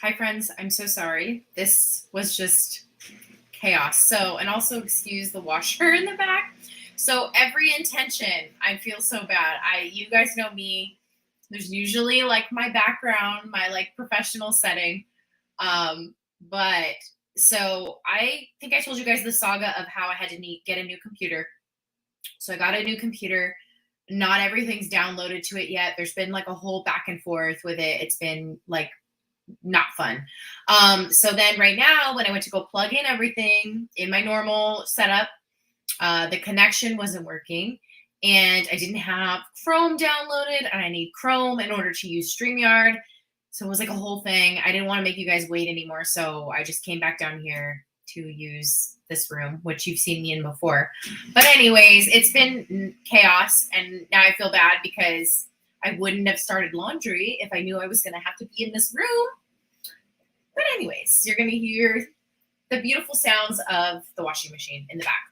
Hi, friends. I'm so sorry. This was just chaos. And also excuse the washer in the back. So every intention, I feel so bad. You guys know me. There's usually like my background, my like professional setting. Um, but so I think I told you guys the saga of how I had to get a new computer. So I got a new computer. Not everything's downloaded to it yet. There's been like a whole back and forth with it. It's been like not fun. So then right now, when I went to go plug in everything in my normal setup, the connection wasn't working and I didn't have Chrome downloaded, and I need Chrome in order to use StreamYard. So it was like a whole thing. I didn't want to make you guys wait anymore. So I just came back down here to use this room, which you've seen me in before. But anyways, it's been chaos. And now I feel bad because I wouldn't have started laundry if I knew I was going to have to be in this room. But anyways, you're going to hear the beautiful sounds of the washing machine in the back.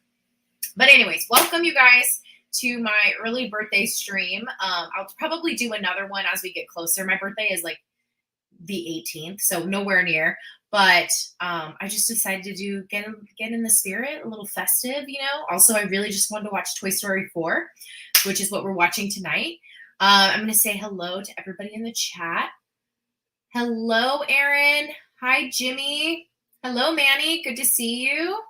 But anyways, welcome you guys to my early birthday stream. I'll probably do another one as we get closer. My birthday is like the 18th, so nowhere near. But I just decided to get in the spirit, a little festive, you know. Also, I really just wanted to watch Toy Story 4, which is what we're watching tonight. I'm going to say hello to everybody in the chat. Hello, Aaron. Hi, Jimmy. Hello, Manny. Good to see you.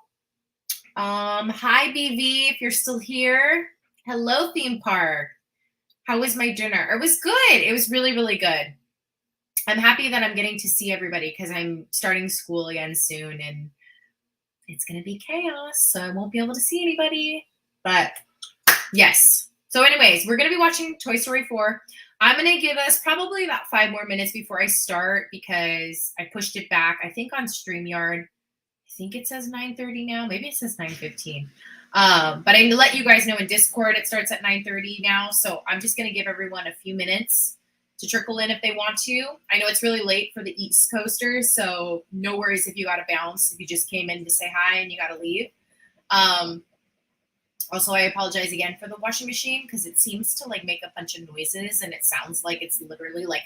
Hi, BV, if you're still here. Hello, theme park. How was my dinner? It was good. It was really, really good. I'm happy that I'm getting to see everybody because I'm starting school again soon and it's going to be chaos. So I won't be able to see anybody. But yes. So anyways, we're going to be watching Toy Story 4. I'm going to give us probably about 5 more minutes before I start because I pushed it back. I think on StreamYard, I think it says 9:30 now. Maybe it says 9:15. But I'm going to let you guys know in Discord it starts at 9:30 now. So I'm just going to give everyone a few minutes to trickle in if they want to. I know it's really late for the East Coasters, so no worries if you got to bounce, if you just came in to say hi and you got to leave. Also, I apologize again for the washing machine because it seems to like make a bunch of noises and it sounds like it's literally like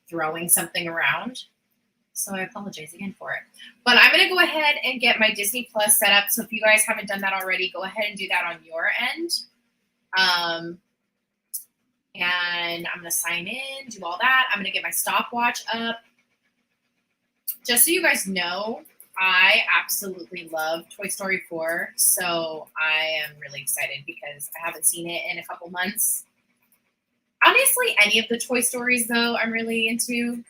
throwing something around. So I apologize again for it. But I'm going to go ahead and get my Disney Plus set up. So if you guys haven't done that already, go ahead and do that on your end. And I'm going to sign in, do all that. I'm going to get my stopwatch up. Just so you guys know, I absolutely love Toy Story 4. So I am really excited because I haven't seen it in a couple months. Honestly, any of the Toy Stories, though, I'm really into.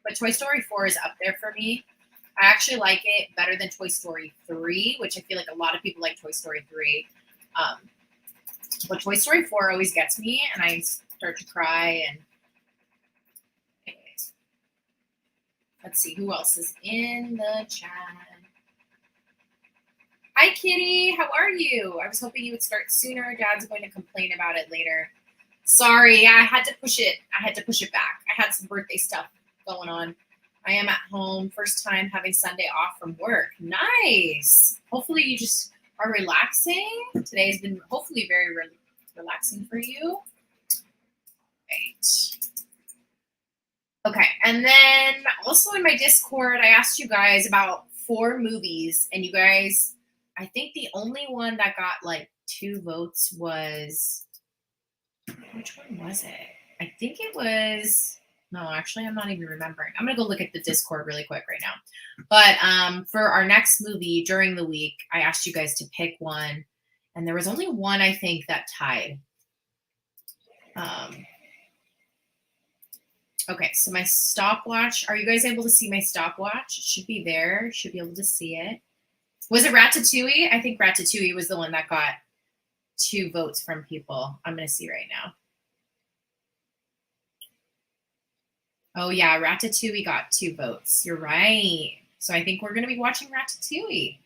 But Toy Story 4 is up there for me. I actually like it better than Toy Story 3, which I feel like a lot of people like Toy Story 3. But Toy Story 4 always gets me, and I start to cry. And anyways, let's see who else is in the chat. Hi, Kitty. How are you? I was hoping you would start sooner. Dad's going to complain about it later. Sorry, I had to push it. I had to push it back. I had some birthday stuff going on. I am at home. First time having Sunday off from work. Nice. Hopefully you just are relaxing. Today has been hopefully very relaxing for you. Right. Okay. And then also in my Discord, I asked you guys about 4 movies. And you guys, I think the only one that got like 2 votes was, which one was it? I think it was, no, actually, I'm not even remembering. I'm going to go look at the Discord really quick right now. But for our next movie during the week, I asked you guys to pick one. And there was only one, I think, that tied. Okay, so my stopwatch. Are you guys able to see my stopwatch? It should be there. Should be able to see it. Was it Ratatouille? I think Ratatouille was the one that got 2 votes from people. I'm going to see right now. Oh, yeah, Ratatouille got 2 votes. You're right. So I think we're going to be watching Ratatouille.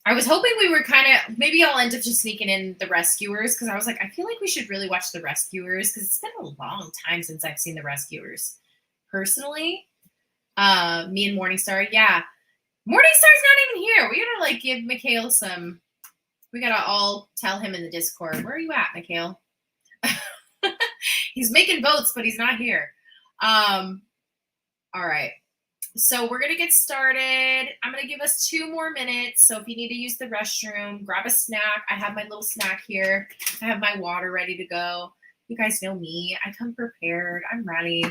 I was hoping we were kind of, maybe I'll end up just sneaking in The Rescuers because I was like, I feel like we should really watch The Rescuers because it's been a long time since I've seen The Rescuers. Personally, me and Morningstar, yeah. Morningstar's not even here. We got to like give Mikhail some, we got to all tell him in the Discord. Where are you at, Mikhail? He's making votes, but he's not here. All right. So we're going to get started. I'm going to give us 2 more minutes. So if you need to use the restroom, grab a snack. I have my little snack here. I have my water ready to go. You guys know me. I come prepared. I'm ready.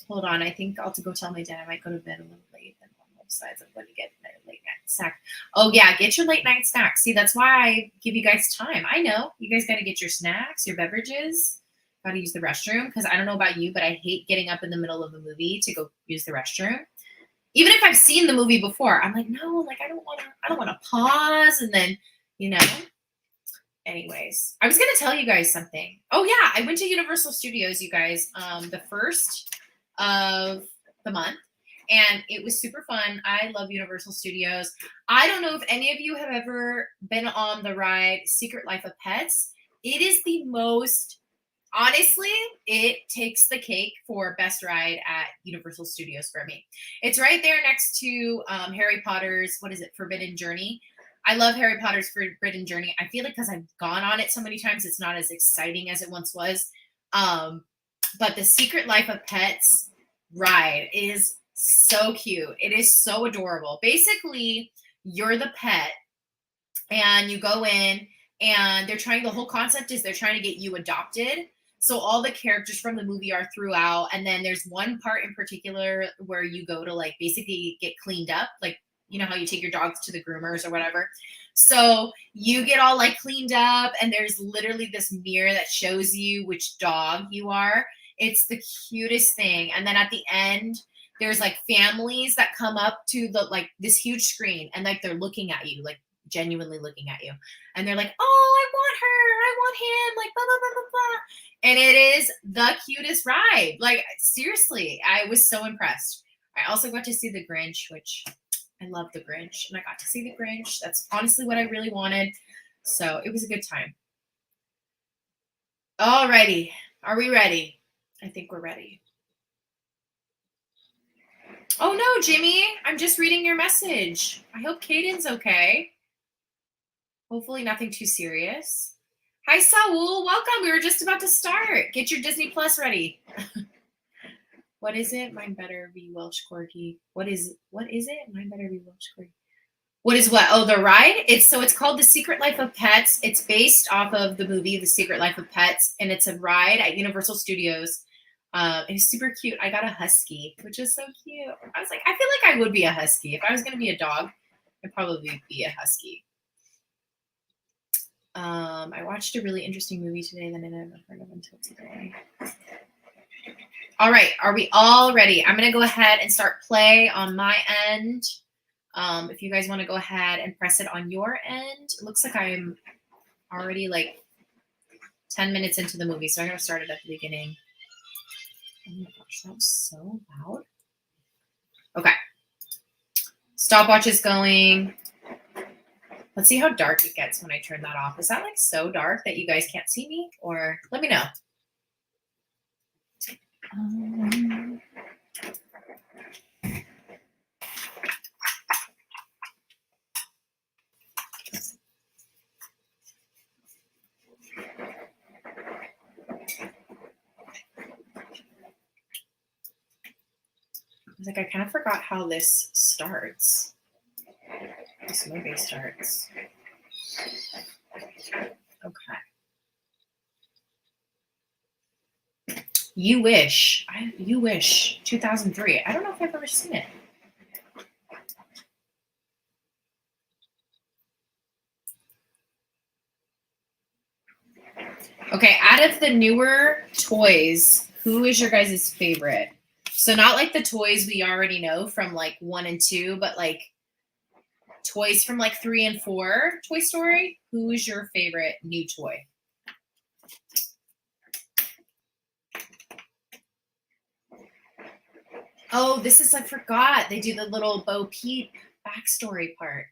Hold on. I think I'll have to go tell my dad I might go to bed a little late. And on both sides, I'm going to get my late night snack. Oh, yeah. Get your late night snack. See, that's why I give you guys time. I know. You guys got to get your snacks, your beverages. Got to use the restroom because I don't know about you, but I hate getting up in the middle of a movie to go use the restroom. Even if I've seen the movie before, I'm like, no, like I don't want to pause and then, you know. Anyways, I was gonna tell you guys something. Oh yeah, I went to Universal Studios, you guys, the first of the month, and it was super fun. I love Universal Studios. I don't know if any of you have ever been on the ride Secret Life of Pets. It is the most. Honestly, it takes the cake for best ride at Universal Studios for me. It's right there next to Harry Potter's, what is it, Forbidden Journey. I love Harry Potter's Forbidden Journey. I feel like because I've gone on it so many times, it's not as exciting as it once was. But the Secret Life of Pets ride is so cute. It is so adorable. Basically, you're the pet and you go in and the whole concept is they're trying to get you adopted. So all the characters from the movie are throughout. And then there's one part in particular where you go to like basically get cleaned up. Like, you know how you take your dogs to the groomers or whatever. So you get all like cleaned up and there's literally this mirror that shows you which dog you are. It's the cutest thing. And then at the end, there's like families that come up to the like this huge screen and like they're looking at you, like genuinely looking at you. And they're like, oh, I want her. I want him. Like, blah, blah, blah, blah, blah. And it is the cutest ride. Like, seriously, I was so impressed. I also got to see the Grinch, which I love the Grinch. And I got to see the Grinch. That's honestly what I really wanted. So it was a good time. Alrighty. Are we ready? I think we're ready. Oh, no, Jimmy. I'm just reading your message. I hope Caden's okay. Hopefully nothing too serious. Hi, Saul. Welcome. We were just about to start. Get your Disney Plus ready. What is it? Mine better be Welsh Corgi. What is it? Mine better be Welsh Corgi. What is what? Oh, the ride? It's called The Secret Life of Pets. It's based off of the movie The Secret Life of Pets, and it's a ride at Universal Studios. It's super cute. I got a husky, which is so cute. I was like, I feel like I would be a husky. If I was going to be a dog, I'd probably be a husky. I watched a really interesting movie today that I never heard of until today. All right, are we all ready? I'm going to go ahead and start play on my end. If you guys want to go ahead and press it on your end. It looks like I'm already like 10 minutes into the movie, so I'm going to start it at the beginning. Oh my gosh, that was so loud. Okay. Stopwatch is going. Let's see how dark it gets when I turn that off. Is that like so dark that you guys can't see me? Or let me know. I was like, I kind of forgot how this starts. This movie starts. Okay. You Wish. 2003. I don't know if I've ever seen it. Okay, out of the newer toys, who is your guys' favorite? So not like the toys we already know from like 1 and 2, but like toys from like 3 and 4 Toy Story. Who is your favorite new toy? Oh, this is, I forgot. They do the little Bo Peep backstory part.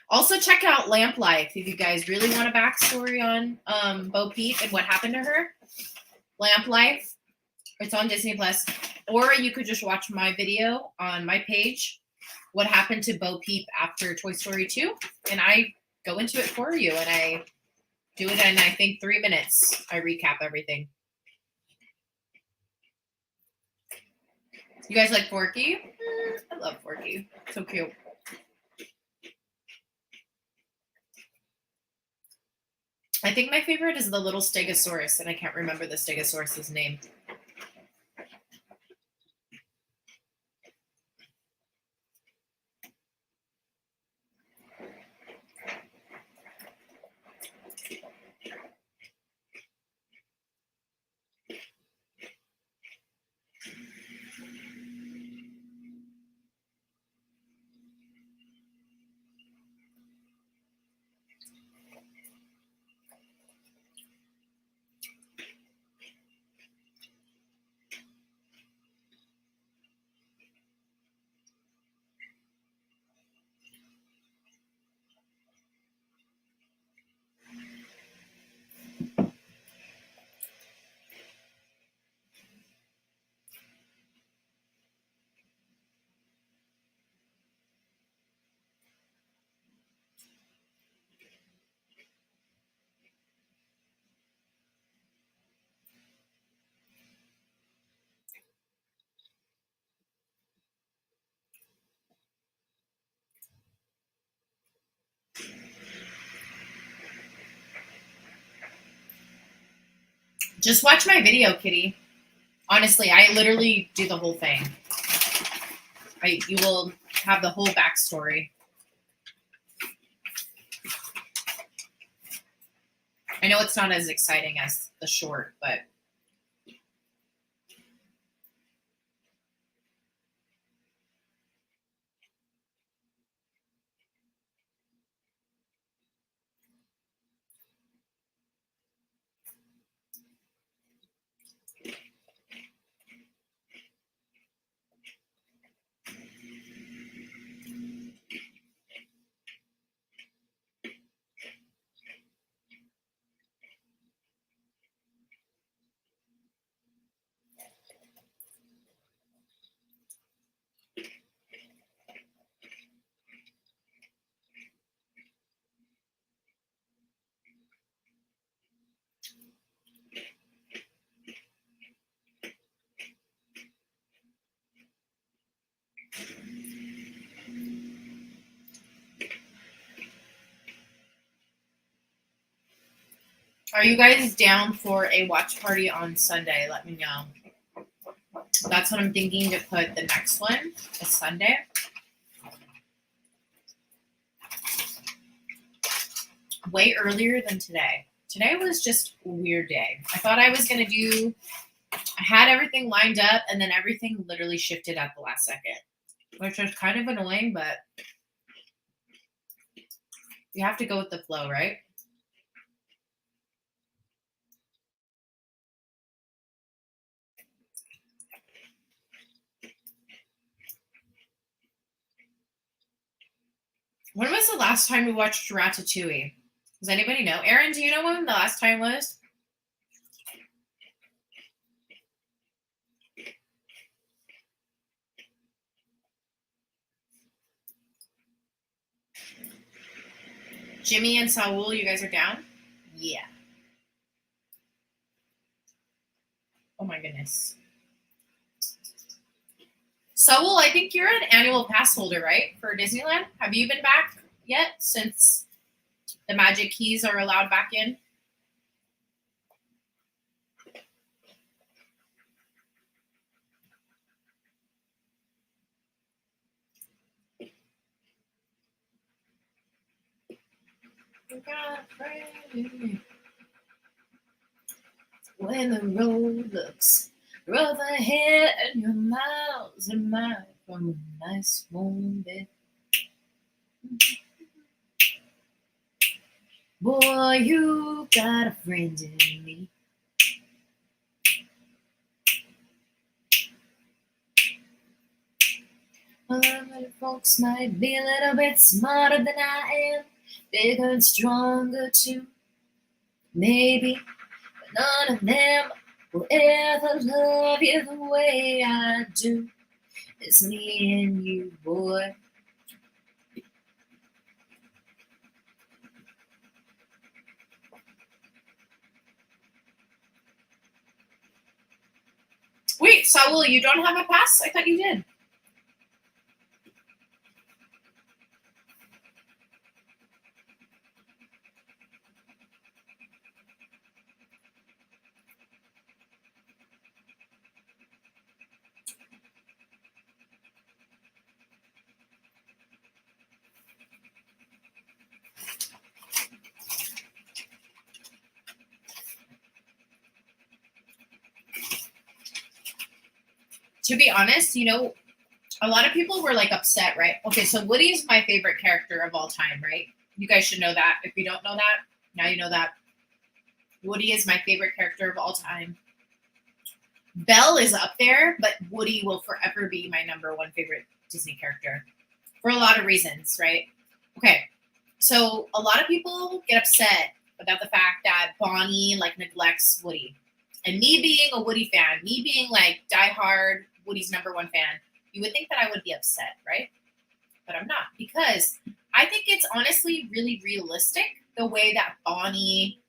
Also check out Lamp Life if you guys really want a backstory on Bo Peep and what happened to her. Lamp Life. It's on Disney Plus. Or you could just watch my video on my page, what happened to Bo Peep after Toy Story 2. And I go into it for you and I do it in, I think, 3 minutes. I recap everything. You guys like Forky? I love Forky. So cute. I think my favorite is the little Stegosaurus, and I can't remember the Stegosaurus's name. Just watch my video, Kitty. Honestly, I literally do the whole thing. You will have the whole backstory. I know it's not as exciting as the short, but are you guys down for a watch party on Sunday? Let me know. That's what I'm thinking to put the next one, is Sunday. Way earlier than today. Today was just a weird day. I thought I was going to do, I had everything lined up, and then everything literally shifted at the last second, which was kind of annoying, but you have to go with the flow, right? When was the last time we watched Ratatouille? Does anybody know? Aaron, do you know when the last time was? Jimmy and Saul, you guys are down? Yeah. Oh my goodness. Saul, I think you're an annual pass holder, right? For Disneyland? Have you been back yet since the Magic Keys are allowed back in? When the road looks rough ahead and you're miles and miles from a nice warm bed, boy, you got a friend in me. Well, other folks might be a little bit smarter than I am, bigger and stronger too, maybe, but none of them will ever love you the way I do. It's me and you, boy. Wait, Saul, you don't have a pass? I thought you did. To be honest, you know, a lot of people were like upset, right? Okay, so Woody is my favorite character of all time, right? You guys should know that. If you don't know that, now you know that. Woody is my favorite character of all time. Belle is up there, but Woody will forever be my number one favorite Disney character for a lot of reasons, right? Okay, so a lot of people get upset about the fact that Bonnie like neglects Woody. And me being a Woody fan, me being like diehard Woody's number one fan, you would think that I would be upset, right? But I'm not, because I think it's honestly really realistic the way that Bonnie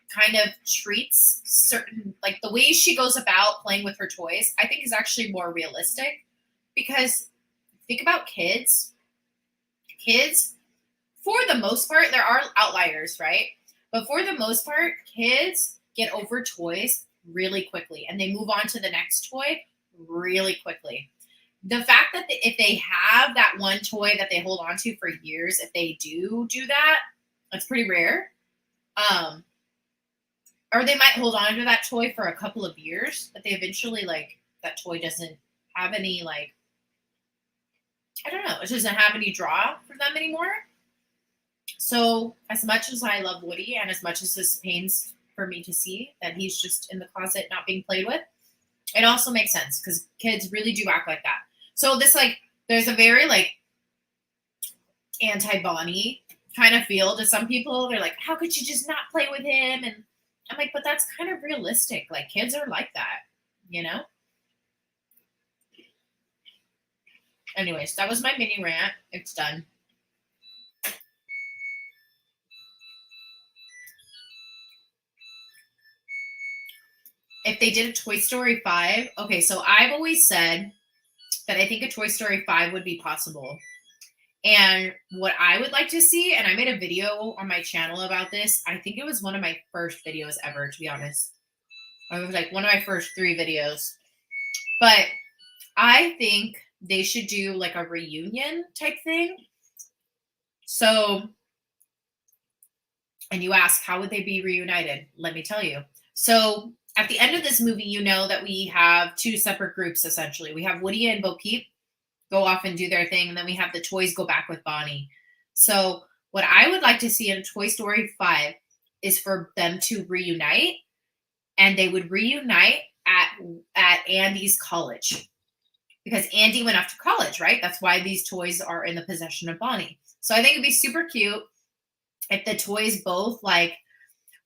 kind of treats certain, like the way she goes about playing with her toys, I think is actually more realistic. Because think about kids. Kids, for the most part, there are outliers, right? But for the most part, kids get over toys really quickly and they move on to the next toy really quickly. The fact that if they have that one toy that they hold on to for years, if they do that, that's pretty rare. Or they might hold on to that toy for a couple of years, but they eventually, like, that toy doesn't have any, like, I don't know, it doesn't have any draw for them anymore. So as much as I love Woody and as much as this pains for me to see that he's just in the closet not being played with, it also makes sense because kids really do act like that. So this, like, there's a very, like, anti-Bonnie kind of feel to some people. They're like, how could you just not play with him? And I'm like, but that's kind of realistic. Like, kids are like that, you know? Anyways, that was my mini rant. It's done. If they did a Toy Story 5, okay, so I've always said that I think a Toy Story 5 would be possible. And what I would like to see, and I made a video on my channel about this. I think it was one of my first videos ever, to be honest. It was like one of my first 3 videos. But I think they should do like a reunion type thing. So, and you ask, how would they be reunited? Let me tell you. So at the end of this movie, you know that we have 2 separate groups, essentially. We have Woody and Bo Peep go off and do their thing, and then we have the toys go back with Bonnie. So what I would like to see in Toy Story 5 is for them to reunite, and they would reunite at Andy's college. Because Andy went off to college, right? That's why these toys are in the possession of Bonnie. So I think it'd be super cute if the toys both, like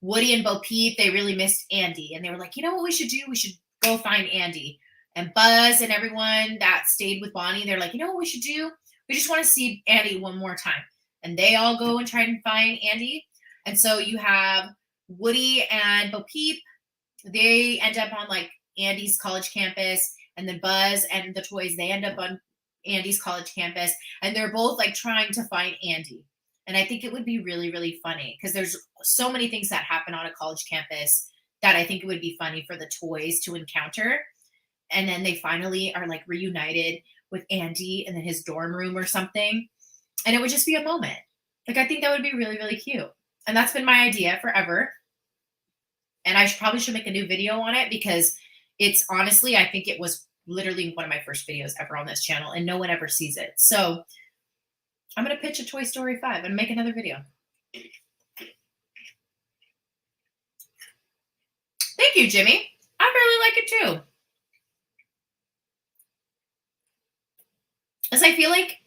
Woody and Bo Peep, they really missed Andy. And they were like, you know what we should do? We should go find Andy. And Buzz and everyone that stayed with Bonnie, they're like, you know what we should do? We just want to see Andy one more time. And they all go and try and find Andy. And so you have Woody and Bo Peep. They end up on like Andy's college campus. And then Buzz and the toys, they end up on Andy's college campus. And they're both like trying to find Andy. And I think it would be really, really funny because there's so many things that happen on a college campus that I think it would be funny for the toys to encounter. And then they finally are like reunited with Andy in his dorm room or something. And it would just be a moment. Like, I think that would be really, really cute. And that's been my idea forever. And I probably should make a new video on it because it's honestly, I think it was literally one of my first videos ever on this channel and no one ever sees it. So I'm going to pitch a Toy Story 5 and make another video. Thank you, Jimmy. I really like it too. Because I feel like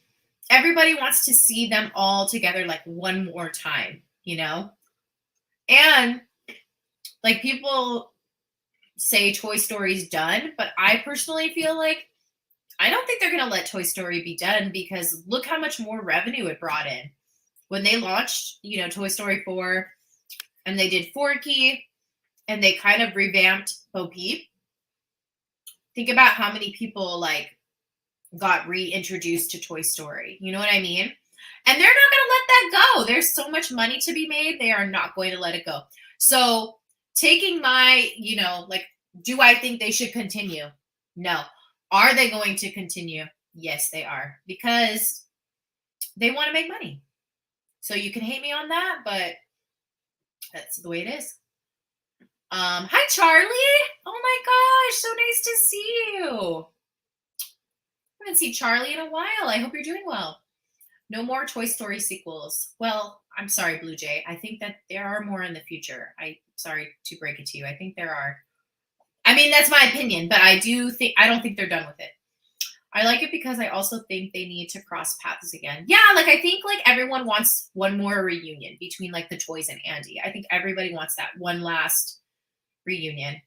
everybody wants to see them all together like one more time, you know? And like people say Toy Story's done, but I personally feel like I don't think they're going to let Toy Story be done because look how much more revenue it brought in. When they launched, you know, Toy Story 4 and they did Forky and they kind of revamped Bo Peep, think about how many people like got reintroduced to Toy Story. You know what I mean? And they're not going to let that go. There's so much money to be made. They are not going to let it go. So, taking my, like, do I think they should continue? No. Are they going to continue? Yes, they are. Because they want to make money. So, you can hate me on that, but that's the way it is. Hi, Charlie. Oh my gosh. So nice to see you. I haven't seen Charlie in a while. I hope you're doing well. No more Toy Story sequels. Well, I'm sorry, Blue Jay. I think that there are more in the future. Sorry to break it to you. I think there are. I mean, that's my opinion, but I don't think they're done with it. I like it because I also think they need to cross paths again. Yeah, like I think like everyone wants one more reunion between like the toys and Andy. I think everybody wants that one last reunion.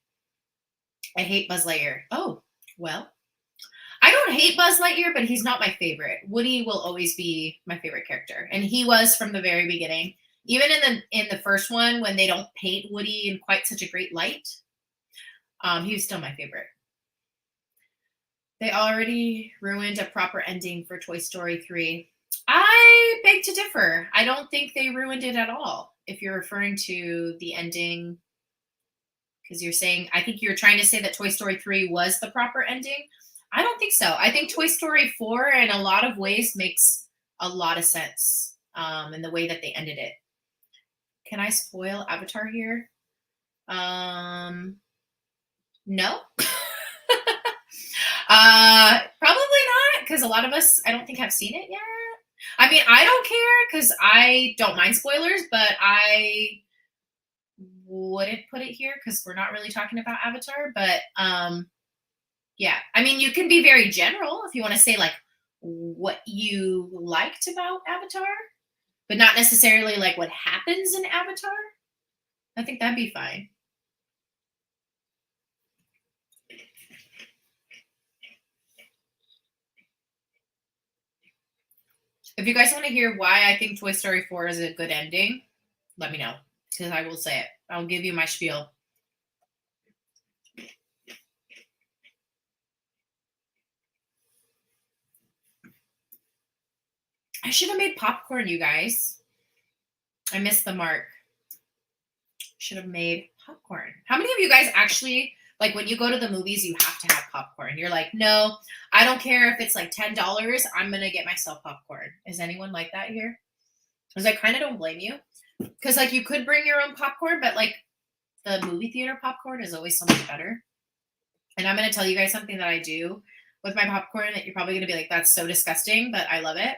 I hate Buzz Lightyear. Oh, well. I don't hate Buzz Lightyear, but he's not my favorite. Woody will always be my favorite character, and he was from the very beginning. Even in the first one, when they don't paint Woody in quite such a great light, he was still my favorite. They already ruined a proper ending for Toy Story 3. I beg to differ. I don't think they ruined it at all. If you're referring to the ending, because I think you're trying to say that Toy Story 3 was the proper ending. I don't think so. I think Toy Story 4 in a lot of ways makes a lot of sense in the way that they ended it. Can I spoil Avatar here? No. Probably not, because a lot of us, I don't think, have seen it yet. I mean, I don't care because I don't mind spoilers, but I wouldn't put it here because we're not really talking about Avatar. But yeah, I mean, you can be very general if you want to say like what you liked about Avatar, but not necessarily like what happens in Avatar. I think that'd be fine. If you guys want to hear why I think Toy Story 4 is a good ending, let me know, because I will say it. I'll give you my spiel. I should have made popcorn, you guys. I missed the mark. Should have made popcorn. How many of you guys actually, like when you go to the movies, you have to have popcorn? You're like, no, I don't care if it's like $10. I'm going to get myself popcorn. Is anyone like that here? Because I kind of don't blame you. Because like you could bring your own popcorn, but like the movie theater popcorn is always so much better. And I'm going to tell you guys something that I do with my popcorn that you're probably going to be like, that's so disgusting, but I love it.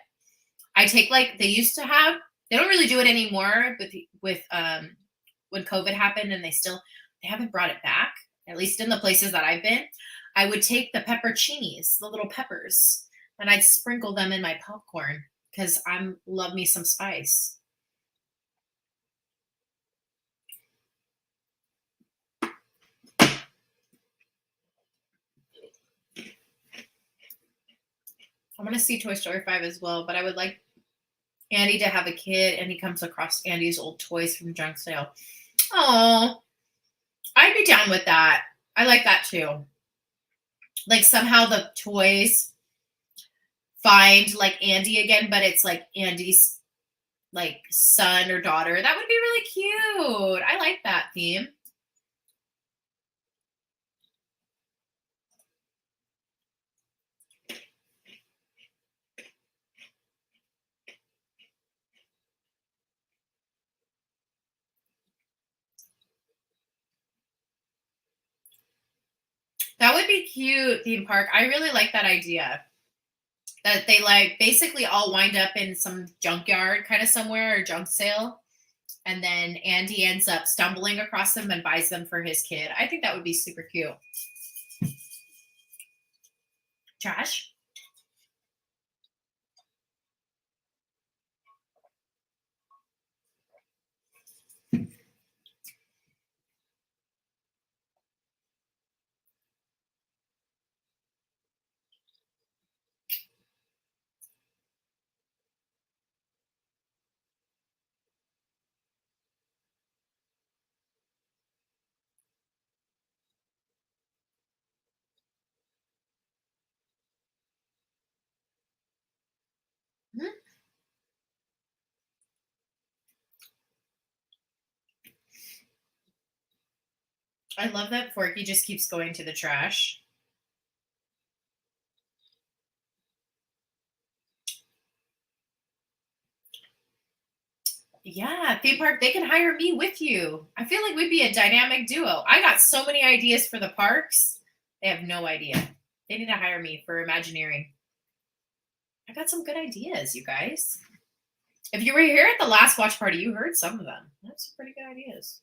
I take like, they used to have, they don't really do it anymore with when COVID happened, and they haven't brought it back, at least in the places that I've been. I would take the pepperoncinis, the little peppers, and I'd sprinkle them in my popcorn because I love me some spice. I want to see Toy Story 5 as well, but I would like Andy to have a kid and he comes across Andy's old toys from junk sale. Oh, I'd be down with that. I like that too. Like somehow the toys find like Andy again, but it's like Andy's like son or daughter. That would be really cute. I like that theme. That would be cute, theme park. I really like that idea. That they like basically all wind up in some junkyard kind of somewhere or junk sale. And then Andy ends up stumbling across them and buys them for his kid. I think that would be super cute. Josh? I love that Forky just keeps going to the trash. Yeah, theme park, they can hire me with you. I feel like we'd be a dynamic duo. I got so many ideas for the parks. They have no idea. They need to hire me for Imagineering. I got some good ideas, you guys. If you were here at the last watch party, you heard some of them. That's some pretty good ideas.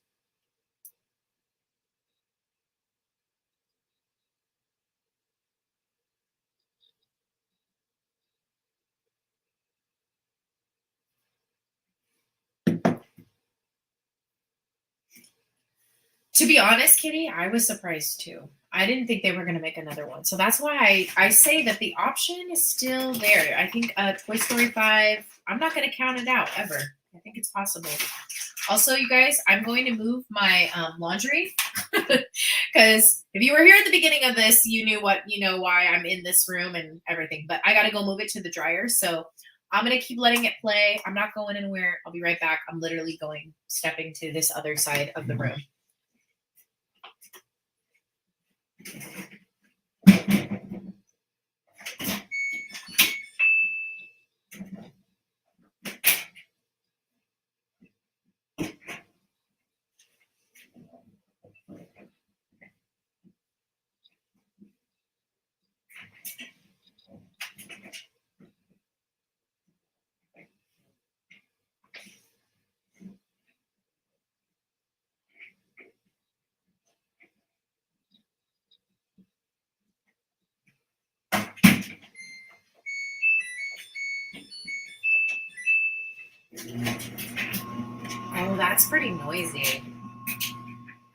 To be honest, Kitty, I was surprised too. I didn't think they were going to make another one. So that's why I say that the option is still there. I think Toy Story 5, I'm not going to count it out ever. I think it's possible. Also, you guys, I'm going to move my laundry because if you were here at the beginning of this, you know why I'm in this room and everything. But I got to go move it to the dryer. So I'm going to keep letting it play. I'm not going anywhere. I'll be right back. I'm literally stepping to this other side of the room. Oh, that's pretty noisy.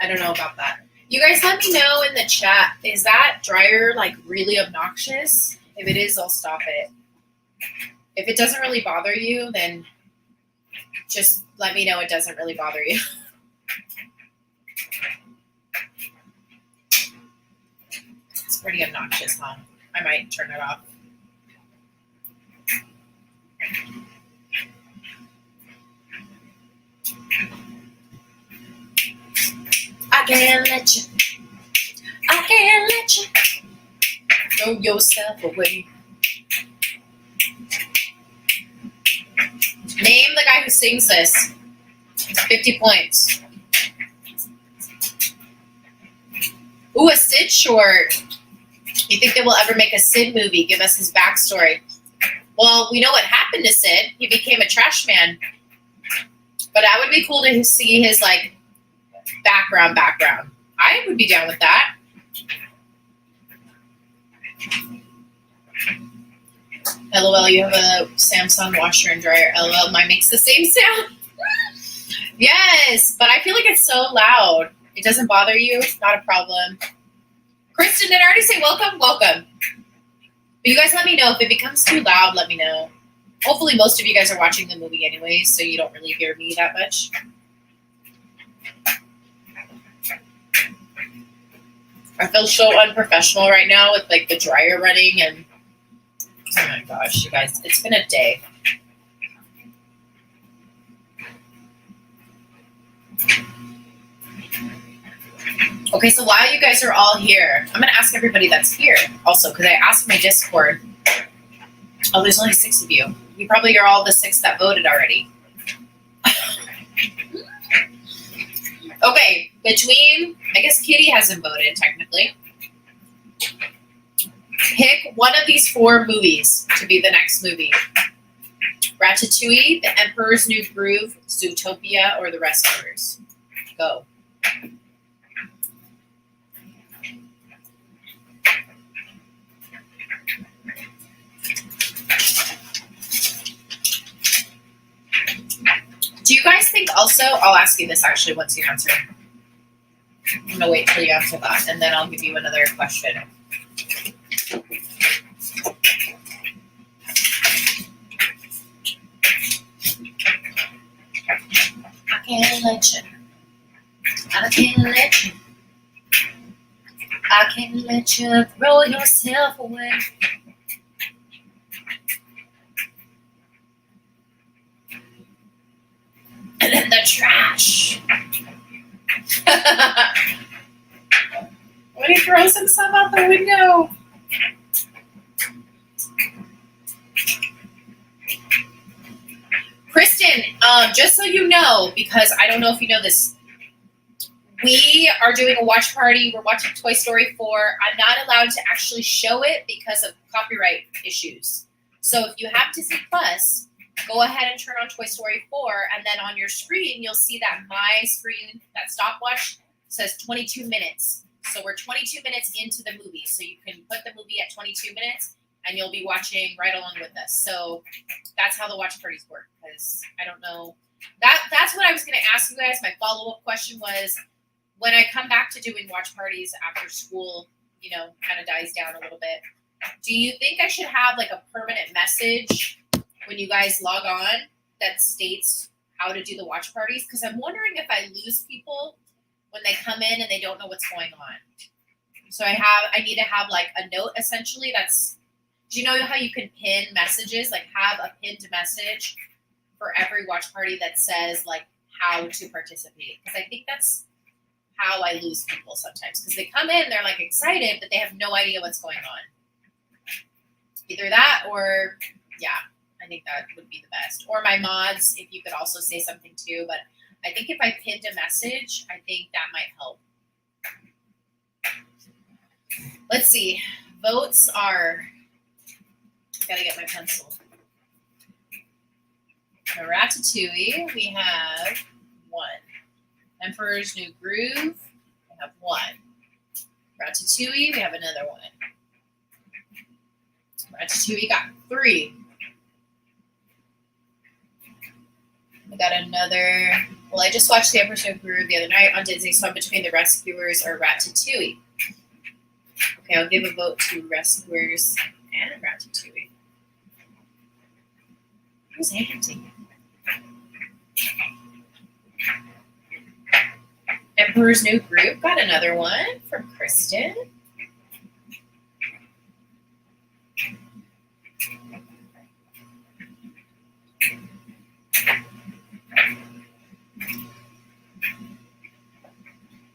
I don't know about that. You guys let me know in the chat, is that dryer like really obnoxious? If it is, I'll stop it. If it doesn't really bother you, then just let me know it doesn't really bother you. It's pretty obnoxious, huh? I might turn it off. I can't let you throw yourself away. Name the guy who sings this. 50 points. Ooh, a Sid short. You think they will ever make a Sid movie? Give us his backstory. Well, we know what happened to Sid. He became a trash man. But that would be cool to see his like background. I would be down with that. LOL, you have a Samsung washer and dryer. LOL, mine makes the same sound. Yes, but I feel like it's so loud. It doesn't bother you. Not a problem. Kristen, did I already say welcome? Welcome. But you guys let me know. If it becomes too loud, let me know. Hopefully most of you guys are watching the movie anyway, so you don't really hear me that much. I feel so unprofessional right now with like the dryer running and oh my gosh, you guys, it's been a day. Okay, so while you guys are all here, I'm going to ask everybody that's here also, because I asked my Discord. Oh, there's only 6 of you. You probably are all the 6 that voted already. Okay, between, I guess Kitty hasn't voted technically. Pick one of these 4 movies to be the next movie. Ratatouille, The Emperor's New Groove, Zootopia, or The Rescuers. Go. Do you guys think also, I'll ask you this actually once you answer. I'm going to wait till you answer that, and then I'll give you another question. I can't let you throw yourself away. And in the trash. When he throws himself out the window. Kristen, just so you know, because I don't know if you know this, we are doing a watch party. We're watching Toy Story 4. I'm not allowed to actually show it because of copyright issues. So if you have Disney Plus, go ahead and turn on Toy Story 4, and then on your screen, you'll see that my screen, that stopwatch, says 22 minutes. So we're 22 minutes into the movie. So you can put the movie at 22 minutes, and you'll be watching right along with us. So that's how the watch parties work, because I don't know. That's what I was going to ask you guys. My follow-up question was, when I come back to doing watch parties after school, kind of dies down a little bit, do you think I should have like a permanent message when you guys log on that states how to do the watch parties? Because I'm wondering if I lose people when they come in and they don't know what's going on. So I need to have like a note essentially that's, do you know how you can pin messages? Like have a pinned message for every watch party that says like how to participate. Because I think that's how I lose people sometimes. Because they come in, they're like excited, but they have no idea what's going on. Either that or, yeah, I think that would be the best. Or my mods, if you could also say something too. But I think if I pinned a message, I think that might help. Let's see. Votes are, I gotta get my pencil. The Ratatouille, we have 1. Emperor's New Groove, we have 1. Ratatouille, we have another 1. Ratatouille got 3. We got another, well, I just watched the Emperor's New Groove the other night on Disney, so I'm between The Rescuers or Ratatouille. Okay, I'll give a vote to Rescuers and Ratatouille. Who's handing? Emperor's New Groove got another 1 from Kristen.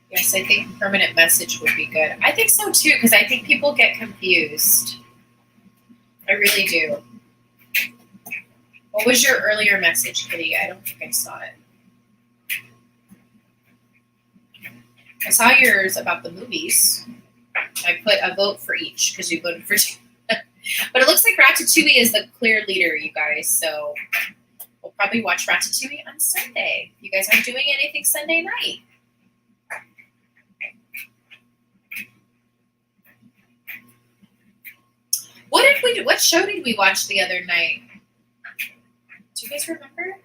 Yes, I think permanent message would be good. I think so too, because I think people get confused. I really do. What was your earlier message, Kitty? I don't think I saw it. I saw yours about the movies. I put a vote for each because you voted for 2. But it looks like Ratatouille is the clear leader, you guys. So we'll probably watch Ratatouille on Sunday. You guys aren't doing anything Sunday night. What show did we watch the other night? Do you guys remember?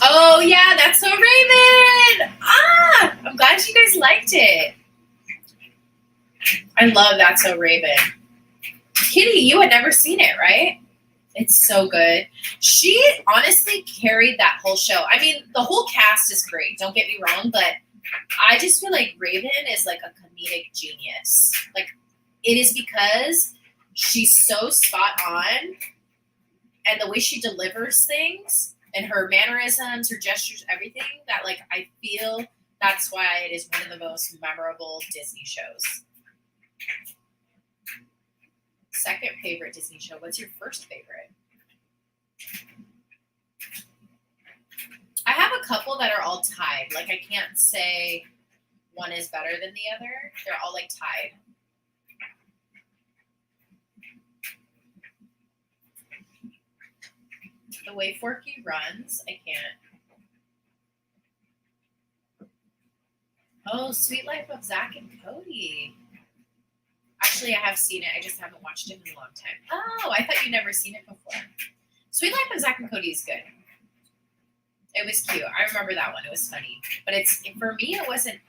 Oh, yeah, That's So Raven! Ah! I'm glad you guys liked it. I love That's So Raven. Kitty, you had never seen it, right? It's so good. She honestly carried that whole show. I mean, the whole cast is great, don't get me wrong, but I just feel like Raven is like a comedic genius. Like, it is because she's so spot on, and the way she delivers things, and her mannerisms, her gestures, everything, that like I feel that's why it is one of the most memorable Disney shows. Second favorite Disney show. What's your first favorite? I have a couple that are all tied. Like I can't say one is better than the other. They're all like tied. The way Forky runs, I can't. Oh, Sweet Life of Zach and Cody. Actually, I have seen it. I just haven't watched it in a long time. Oh, I thought you'd never seen it before. Sweet Life of Zach and Cody is good. It was cute. I remember that one. It was funny. But it's for me. It wasn't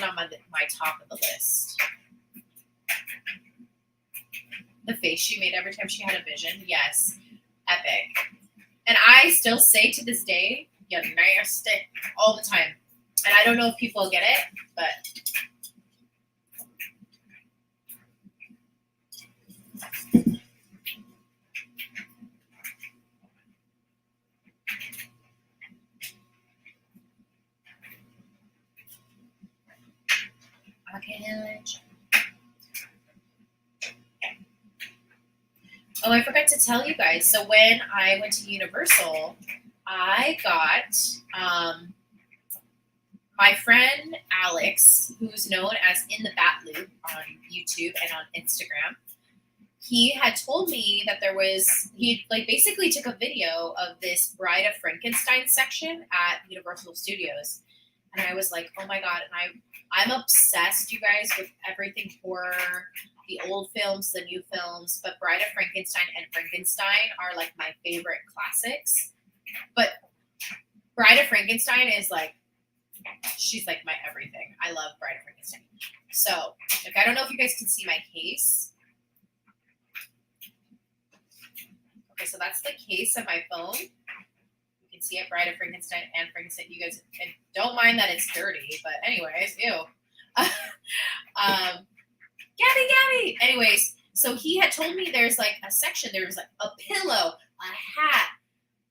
on my top of the list. The face she made every time she had a vision. Yes, epic. And I still say to this day, "You nasty," all the time. And I don't know if people get it, but. Oh, I forgot to tell you guys. So when I went to Universal, I got my friend Alex, who's known as In the Bat Loop on YouTube and on Instagram. He had told me that he basically took a video of this Bride of Frankenstein section at Universal Studios. And I was like, oh my God. And I'm obsessed, you guys, with everything horror, the old films, the new films. But Bride of Frankenstein and Frankenstein are like my favorite classics. But Bride of Frankenstein is like, she's like my everything. I love Bride of Frankenstein. So, I don't know if you guys can see my case. Okay, so that's the case of my phone. You can see it, Bride of Frankenstein and Frankenstein. You guys don't mind that it's dirty, but anyways, ew. Gabby. Anyways, so he had told me there's like a section. There was like a pillow, a hat,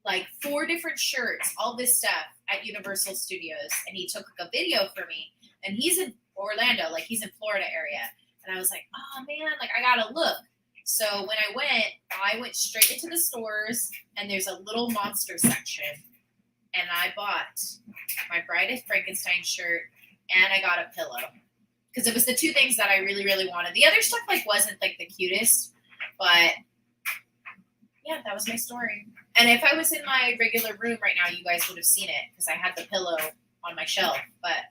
like 4 different shirts, all this stuff at Universal Studios. And he took a video for me. And he's in Orlando, like he's in Florida area. And I was like, oh man, like I gotta look. So when I went straight into the stores, and there's a little monster section, and I bought my Bride of Frankenstein shirt, and I got a pillow, because it was the 2 things that I really, really wanted. The other stuff like wasn't like the cutest, but yeah, that was my story. And if I was in my regular room right now, you guys would have seen it, because I had the pillow on my shelf. But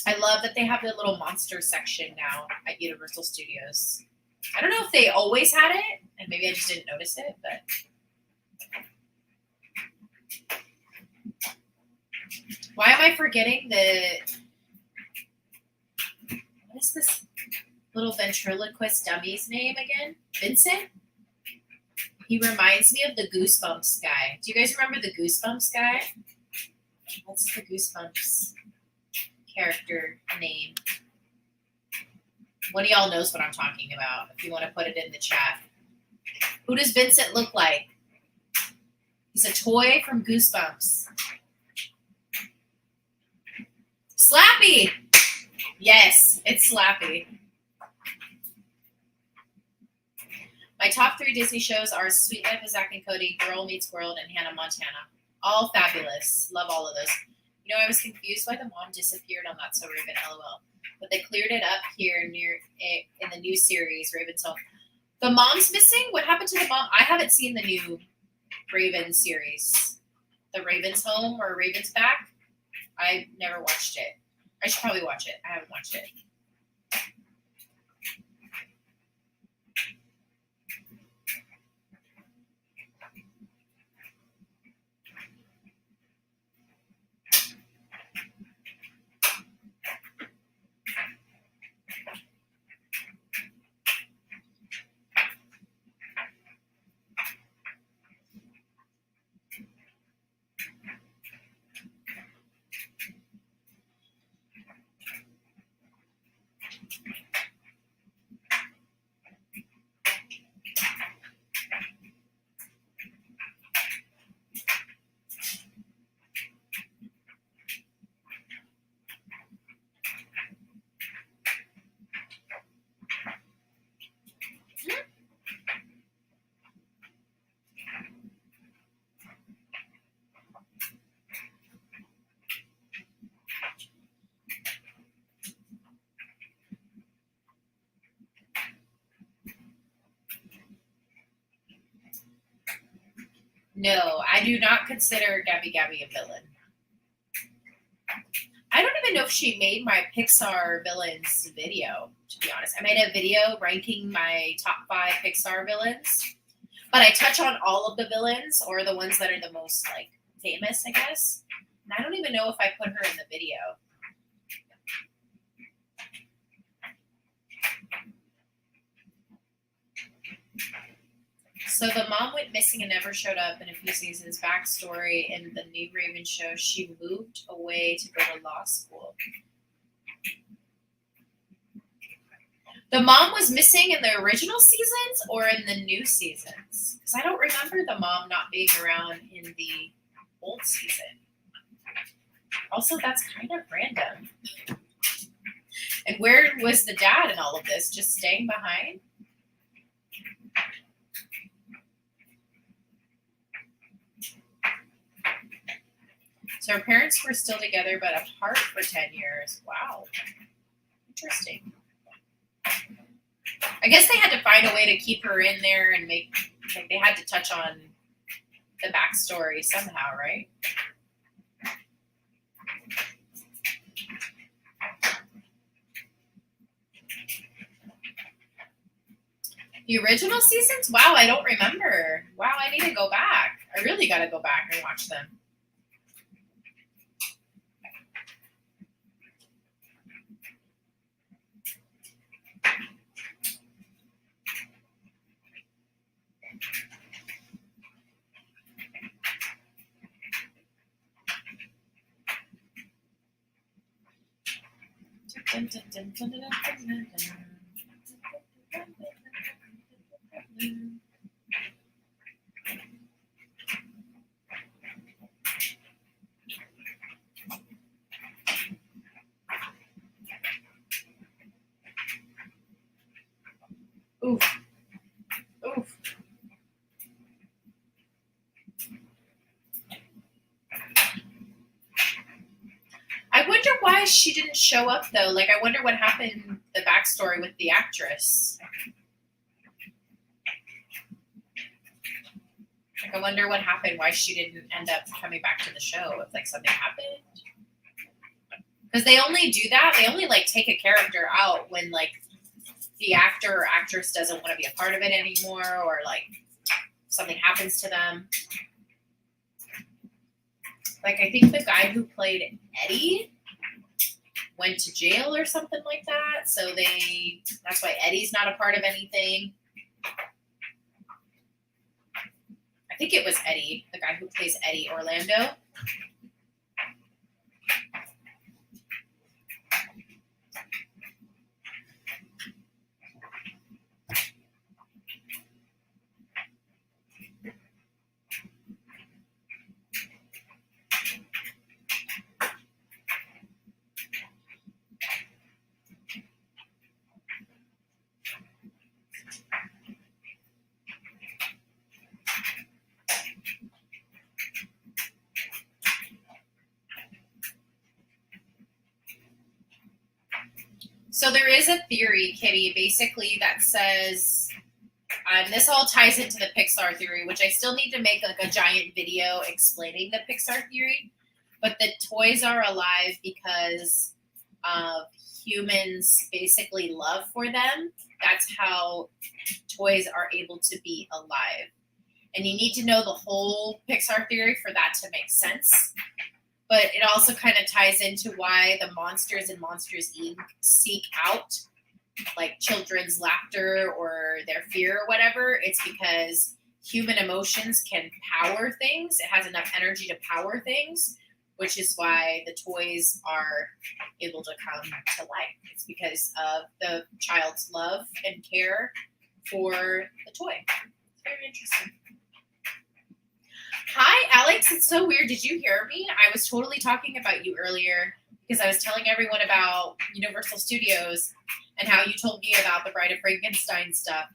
I love that they have the little monster section now at Universal Studios. I don't know if they always had it, and maybe I just didn't notice it, but why am I forgetting what is this little ventriloquist dummy's name again? Vincent? He reminds me of the Goosebumps guy. Do you guys remember the Goosebumps guy? What's the Goosebumps character name? One of y'all knows what I'm talking about. If you want to put it in the chat. Who does Vincent look like? He's a toy from Goosebumps. Slappy! Yes, it's Slappy. My top 3 Disney shows are Sweet Life of Zack and Cody, Girl Meets World, and Hannah Montana. All fabulous. Love all of those. You know, I was confused why the mom disappeared on That So Raven, LOL. But they cleared it up here near it in the new series, Raven's Home. The mom's missing? What happened to the mom? I haven't seen the new Raven series. The Raven's Home or Raven's Back? I never watched it. I should probably watch it. I haven't watched it. No, I do not consider Gabby a villain. I don't even know if she made my Pixar villains video, to be honest. I made a video ranking my top 5 Pixar villains, but I touch on all of the villains or the ones that are the most like famous, I guess. And I don't even know if I put her in the video. So the mom went missing and never showed up in a few seasons. Backstory in the New Raven show, she moved away to go to law school. The mom was missing in the original seasons or in the new seasons? Because I don't remember the mom not being around in the old season. Also, that's kind of random. And where was the dad in all of this? Just staying behind? So her parents were still together but apart for 10 years. Wow. Interesting. I guess they had to find a way to keep her in there and make, like, they had to touch on the backstory somehow, right? The original seasons? Wow, I don't remember. Wow, I need to go back. I really got to go back and watch them. Oof. Oof. I wonder why she didn't show up, though. Like, I wonder what happened, the backstory with the actress. Like, I wonder what happened, why she didn't end up coming back to the show, if, like, something happened. Because they only do that, they only, like, take a character out when, like, the actor or actress doesn't want to be a part of it anymore, or, like, something happens to them. Like, I think the guy who played Eddie went to jail or something like that. So that's why Eddie's not a part of anything. I think it was Eddie, the guy who plays Eddie Orlando. So there is a theory, Kitty, basically that says, this all ties into the Pixar theory, which I still need to make like a giant video explaining the Pixar theory. But the toys are alive because of humans' basically love for them. That's how toys are able to be alive. And you need to know the whole Pixar theory for that to make sense. But it also kind of ties into why the monsters in Monsters, Inc. seek out like children's laughter or their fear or whatever. It's because human emotions can power things. It has enough energy to power things, which is why the toys are able to come to life. It's because of the child's love and care for the toy. It's very interesting. Hi, Alex. It's so weird. Did you hear me? I was totally talking about you earlier because I was telling everyone about Universal Studios and how you told me about the Bride of Frankenstein stuff.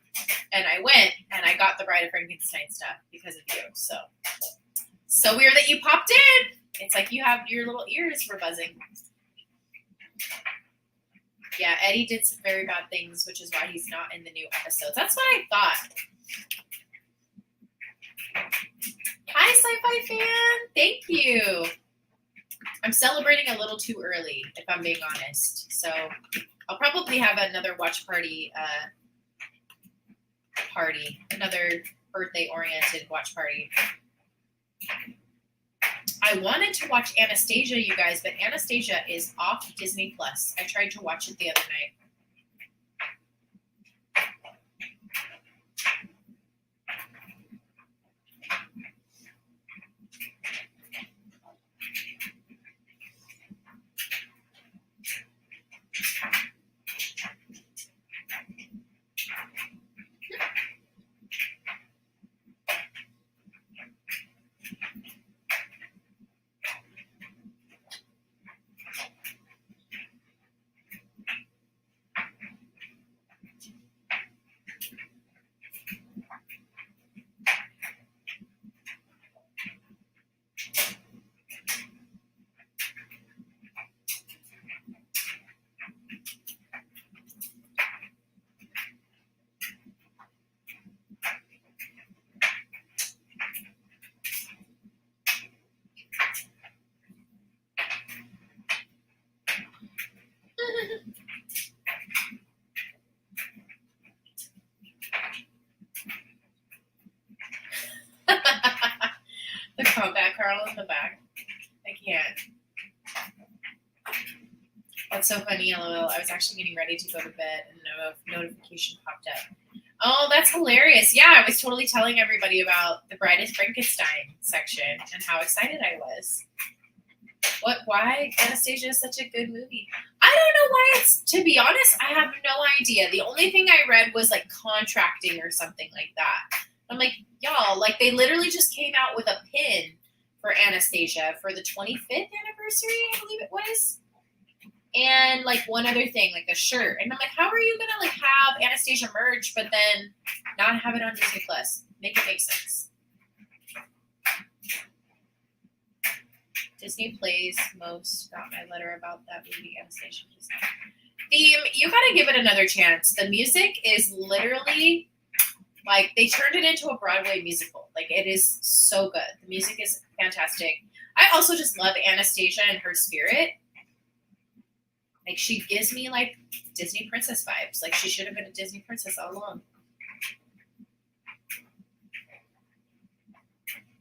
And I went and I got the Bride of Frankenstein stuff because of you. So weird that you popped in. It's like you have your little ears were buzzing. Yeah, Eddie did some very bad things, which is why he's not in the new episodes. That's what I thought. Hi, Sci-Fi fan. Thank you. I'm celebrating a little too early, if I'm being honest. So I'll probably have another watch party, another birthday-oriented watch party. I wanted to watch Anastasia, you guys, but Anastasia is off Disney Plus. I tried to watch it the other night. The combat Carl in the back. I can't. That's so funny, LOL. I was actually getting ready to go to bed and a notification popped up. Oh, that's hilarious. Yeah, I was totally telling everybody about the Bride of Frankenstein section and how excited I was. Why Anastasia is such a good movie? I don't know why it's, to be honest, I have no idea. The only thing I read was like contracting or something like that. I'm like, y'all, like they literally just came out with a pin for Anastasia for the 25th anniversary, I believe it was. And like one other thing, like a shirt. And I'm like, how are you gonna like have Anastasia merch, but then not have it on Disney Plus? Make it make sense. Disney Plays Most got my letter about that movie, Anastasia. You gotta give it another chance. The music is literally like they turned it into a Broadway musical. Like it is so good. The music is fantastic. I also just love Anastasia and her spirit. Like she gives me like Disney princess vibes. Like she should have been a Disney princess all along.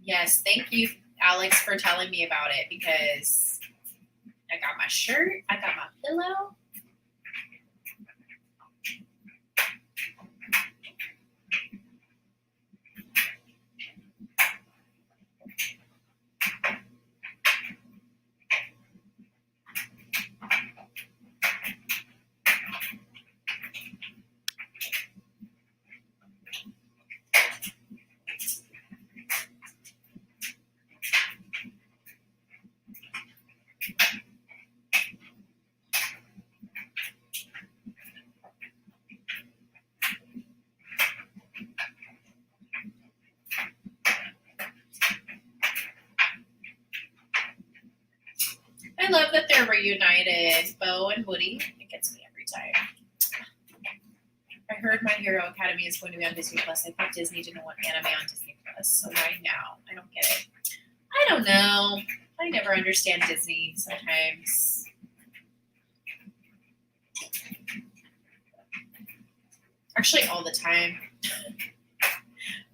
Yes, thank you, Alex, for telling me about it because I got my shirt, I got my pillow. I love that they're reunited, Bo and Woody. It gets me every time. I heard My Hero Academia is going to be on Disney Plus. I thought Disney didn't want anime on Disney Plus, so why now? I don't get it. I don't know. I never understand Disney sometimes. Actually, all the time.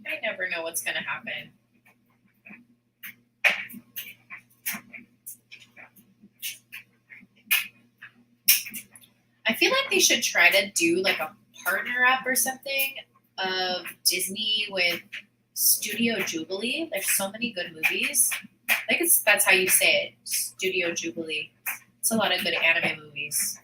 I never know what's going to happen. I feel like they should try to do like a partner up or something of Disney with Studio Jubilee. There's so many good movies. I think that's how you say it, Studio Jubilee. It's a lot of good anime movies.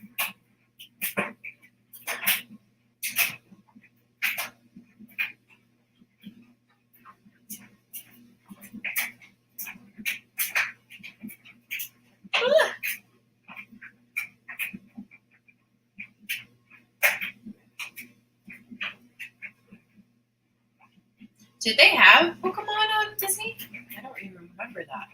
Did they have Pokemon on Disney? I don't even remember that.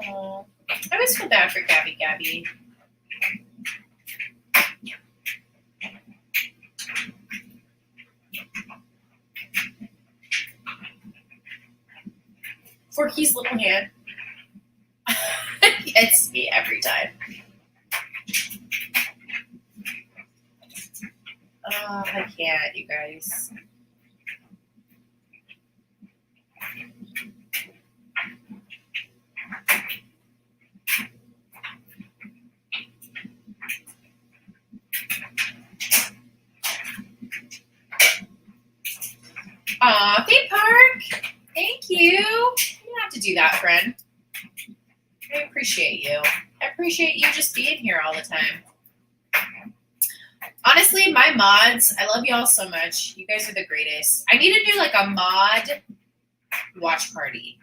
Oh, I always feel bad for Gabby. Forky's little hand. It's me every time. Oh, I can't, you guys. Aw, theme park. Thank you. You don't have to do that, friend. I appreciate you. I appreciate you just being here all the time. Honestly, my mods, I love y'all so much. You guys are the greatest. I need to do like a mod watch party.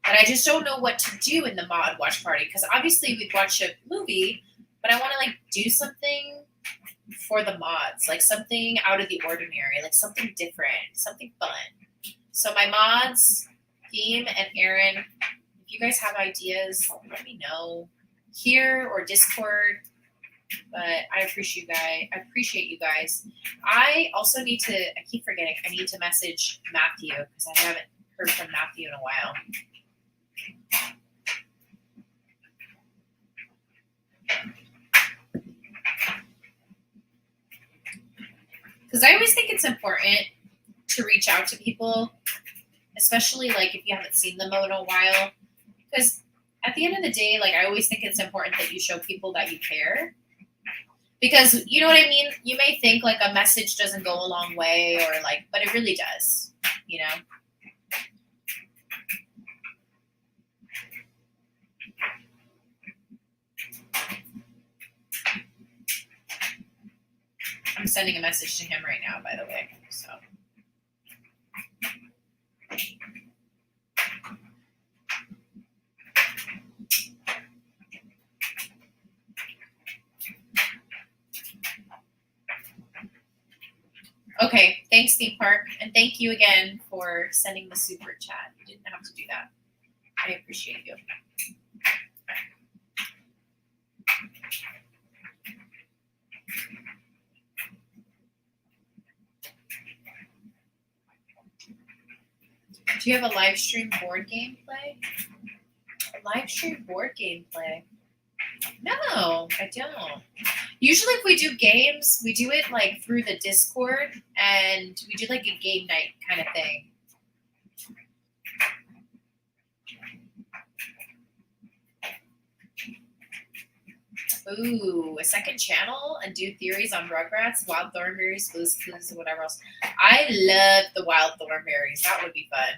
But I just don't know what to do in the mod watch party. Because obviously we'd watch a movie, but I want to like do something for the mods. Like something out of the ordinary. Like something different. Something fun. So my mods, Theme and Aaron, if you guys have ideas, let me know. Here or Discord. But I appreciate you guys. I also need to, I keep forgetting, I need to message Matthew because I haven't heard from Matthew in a while. Because I always think it's important to reach out to people, especially like if you haven't seen them in a while. Because at the end of the day, like I always think it's important that you show people that you care. Because you know what I mean? You may think like a message doesn't go a long way or like, but it really does, you know? I'm sending a message to him right now, by the way, so. Okay, thanks, Theme Park, and thank you again for sending the super chat. You didn't have to do that. I appreciate you. Do you have a live stream board game play? A live stream board game play? No, I don't. Usually if we do games, we do it like through the Discord and we do like a game night kind of thing. Ooh, a second channel and do theories on Rugrats, Wild Thornberries, Blues Clues, and whatever else. I love the Wild Thornberries. That would be fun.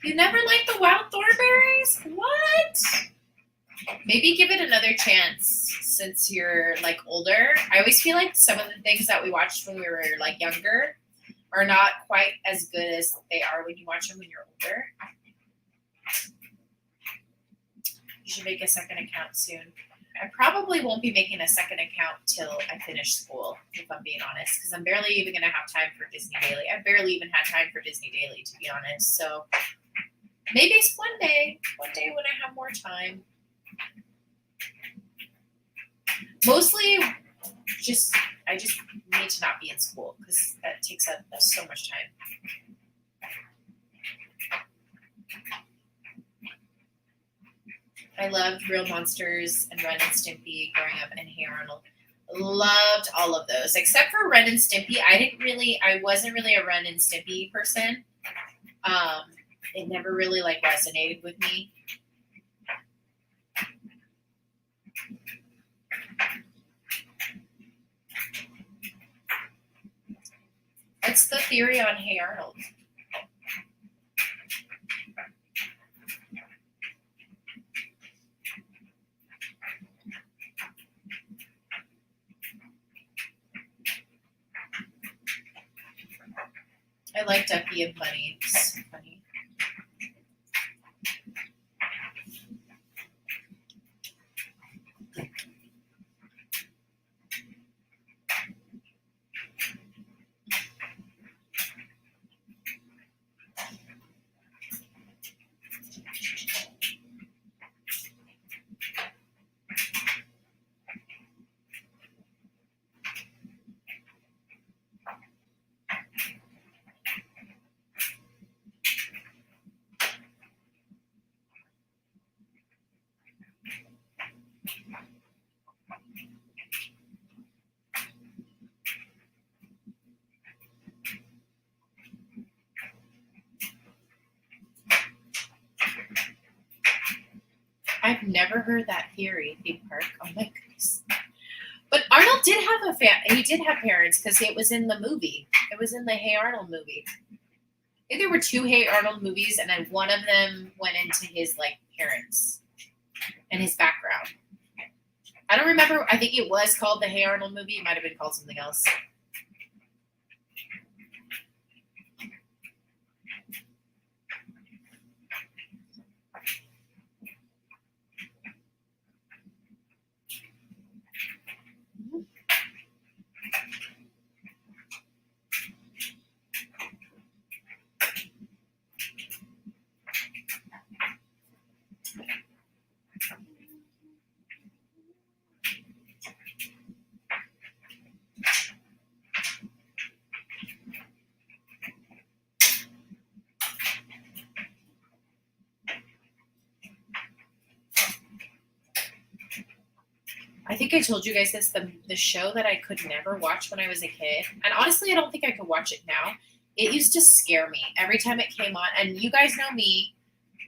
You never liked the Wild Thornberries? What? Maybe give it another chance since you're like older. I always feel like some of the things that we watched when we were like younger are not quite as good as they are when you watch them when you're older. You should make a second account soon. I probably won't be making a second account till I finish school, if I'm being honest, because I'm barely even going to have time for Disney Daily. I barely even had time for Disney Daily, to be honest. So maybe it's one day when I have more time. Mostly, I just need to not be in school because that takes up so much time. I loved Real Monsters and Ren and Stimpy growing up, and Hey Arnold. Loved all of those except for Ren and Stimpy. I wasn't really a Ren and Stimpy person. It never really like resonated with me. What's the theory on Hey Arnold? I like Ducky and Bunny. It's funny. I've never heard that theory, theme park. Oh my goodness. But Arnold did have he did have parents because it was in the movie. It was in the Hey Arnold movie. I think there were 2 Hey Arnold movies, and then one of them went into his like parents and his background. I don't remember. I think it was called the Hey Arnold movie. It might have been called something else. I think I told you guys this, the show that I could never watch when I was a kid, and honestly, I don't think I could watch it now. It used to scare me every time it came on, and you guys know me.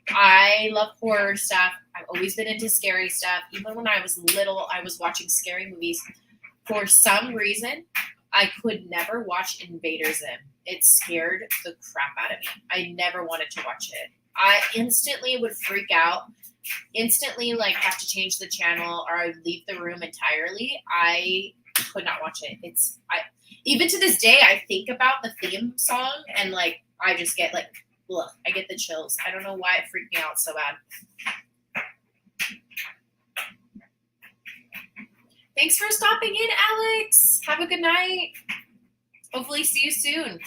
I love horror stuff. I've always been into scary stuff. Even when I was little, I was watching scary movies. For some reason, I could never watch Invader Zim. It scared the crap out of me. I never wanted to watch it. I instantly would freak out. Instantly, like, have to change the channel or I'd leave the room entirely. I could not watch it. Even to this day, I think about the theme song and like I just get like, ugh, I get the chills. I don't know why it freaked me out so bad. Thanks for stopping in, Alex. Have a good night. Hopefully see you soon.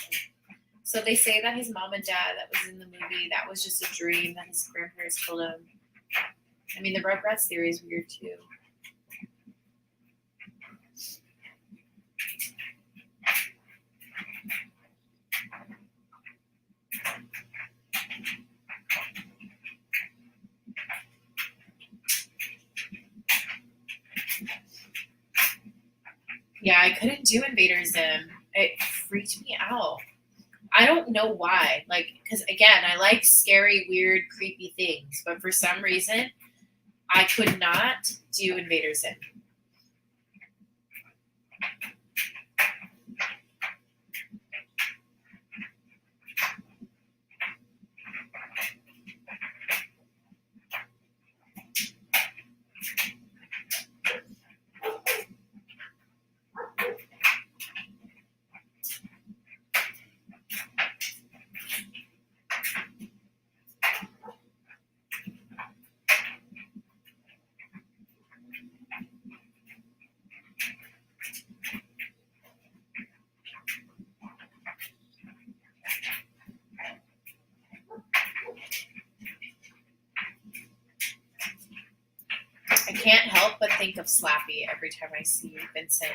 So they say that his mom and dad that was in the movie, that was just a dream that his grandparents told him. I mean, the Rugrats theory is weird too. Yeah, I couldn't do Invader Zim. It freaked me out. I don't know why. Like, because again, I like scary, weird, creepy things, but for some reason, I could not do Invader Zim. I can't help but think of Slappy every time I see Vincent.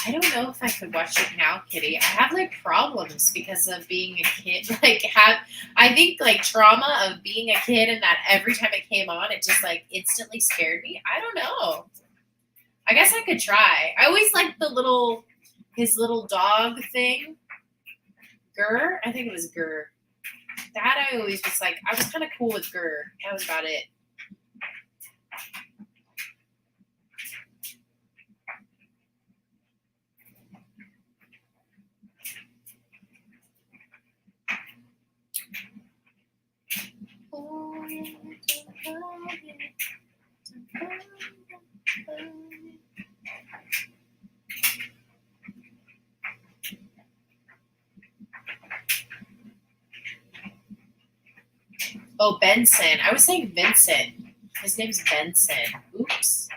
I don't know if I could watch it now, Kitty. I have like problems because of being a kid. I think like trauma of being a kid and that every time it came on, it just like instantly scared me. I don't know. I guess I could try. I always liked his little dog thing. Gurr? I think it was Gurr. That I always was like, I was kind of cool with Gurr. That was about it. Oh, Benson. I was saying Vincent. His name's Benson. Oops.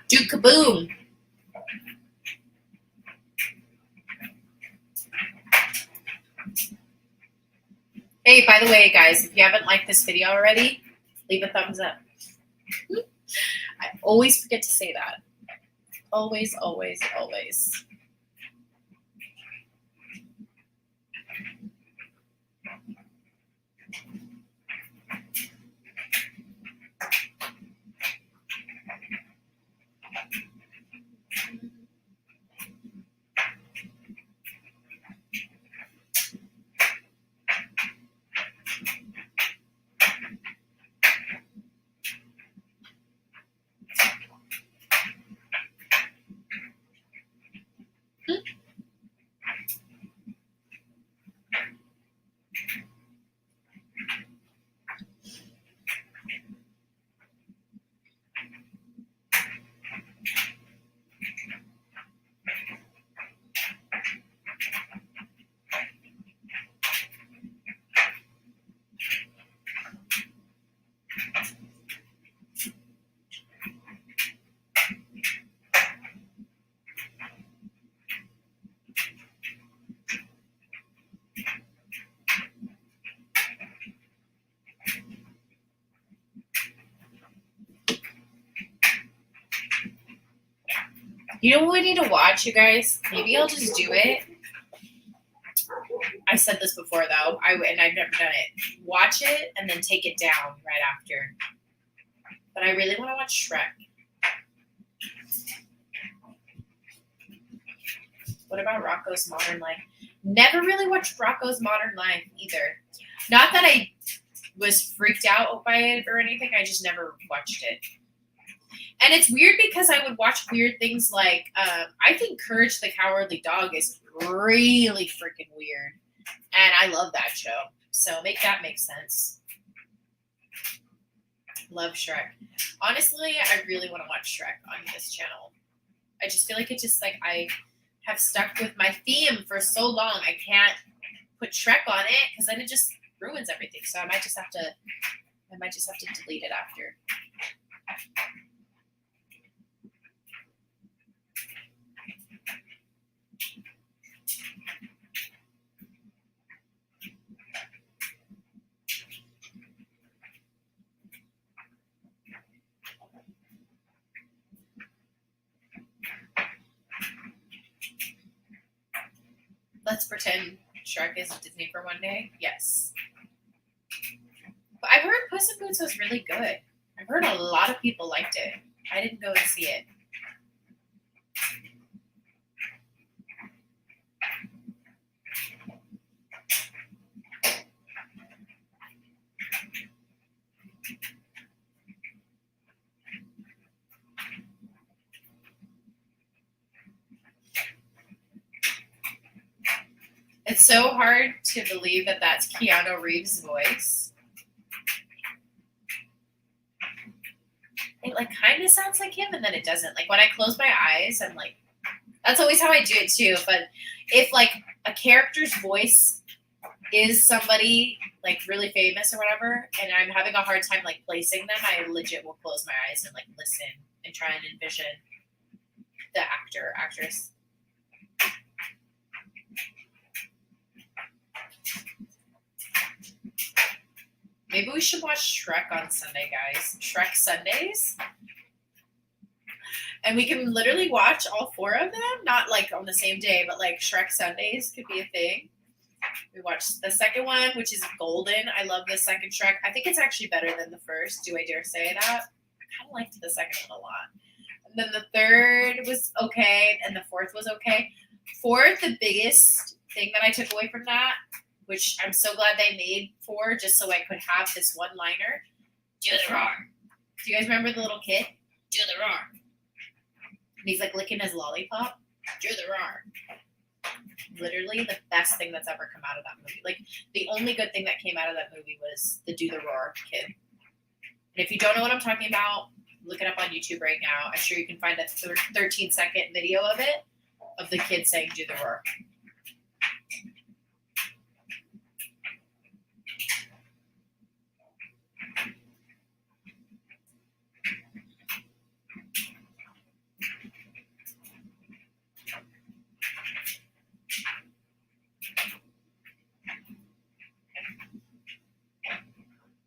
Dude, kaboom. Hey, by the way, guys, if you haven't liked this video already, leave a thumbs up. I always forget to say that. Always, always, always. You know what we need to watch, you guys? Maybe I'll just do it. I said this before, though, and I've never done it. Watch it and then take it down right after. But I really want to watch Shrek. What about Rocko's Modern Life? Never really watched Rocko's Modern Life either. Not that I was freaked out by it or anything. I just never watched it. And it's weird because I would watch weird things like, I think Courage the Cowardly Dog is really freaking weird. And I love that show. So make that make sense. Love Shrek. Honestly, I really want to watch Shrek on this channel. I just feel like it just like I have stuck with my theme for so long. I can't put Shrek on it because then it just ruins everything. So I might just have to I might just have to delete it after. Let's pretend Shrek is Disney for one day. Yes. But I've heard Puss in Boots was really good. I've heard a lot of people liked it. I didn't go and see it. It's so hard to believe that that's Keanu Reeves' voice. It like kind of sounds like him, and then it doesn't. Like when I close my eyes, I'm like, that's always how I do it too. But if like a character's voice is somebody like really famous or whatever, and I'm having a hard time like placing them, I legit will close my eyes and like listen and try and envision the actor, actress. Maybe we should watch Shrek on Sunday, guys. Shrek Sundays. And we can literally watch all 4 of them. Not like on the same day, but like Shrek Sundays could be a thing. We watched the second one, which is Golden. I love the second Shrek. I think it's actually better than the first. Do I dare say that? I kind of liked the second one a lot. And then the third was okay. And the fourth was okay. Fourth, the biggest thing that I took away from that, which I'm so glad they made 4 just so I could have this one-liner. Do the roar. Do you guys remember the little kid? Do the roar. And he's like licking his lollipop. Do the roar. Literally the best thing that's ever come out of that movie. Like the only good thing that came out of that movie was the Do the Roar kid. And if you don't know what I'm talking about, look it up on YouTube right now. I'm sure you can find a 13-second video of it, of the kid saying Do the Roar.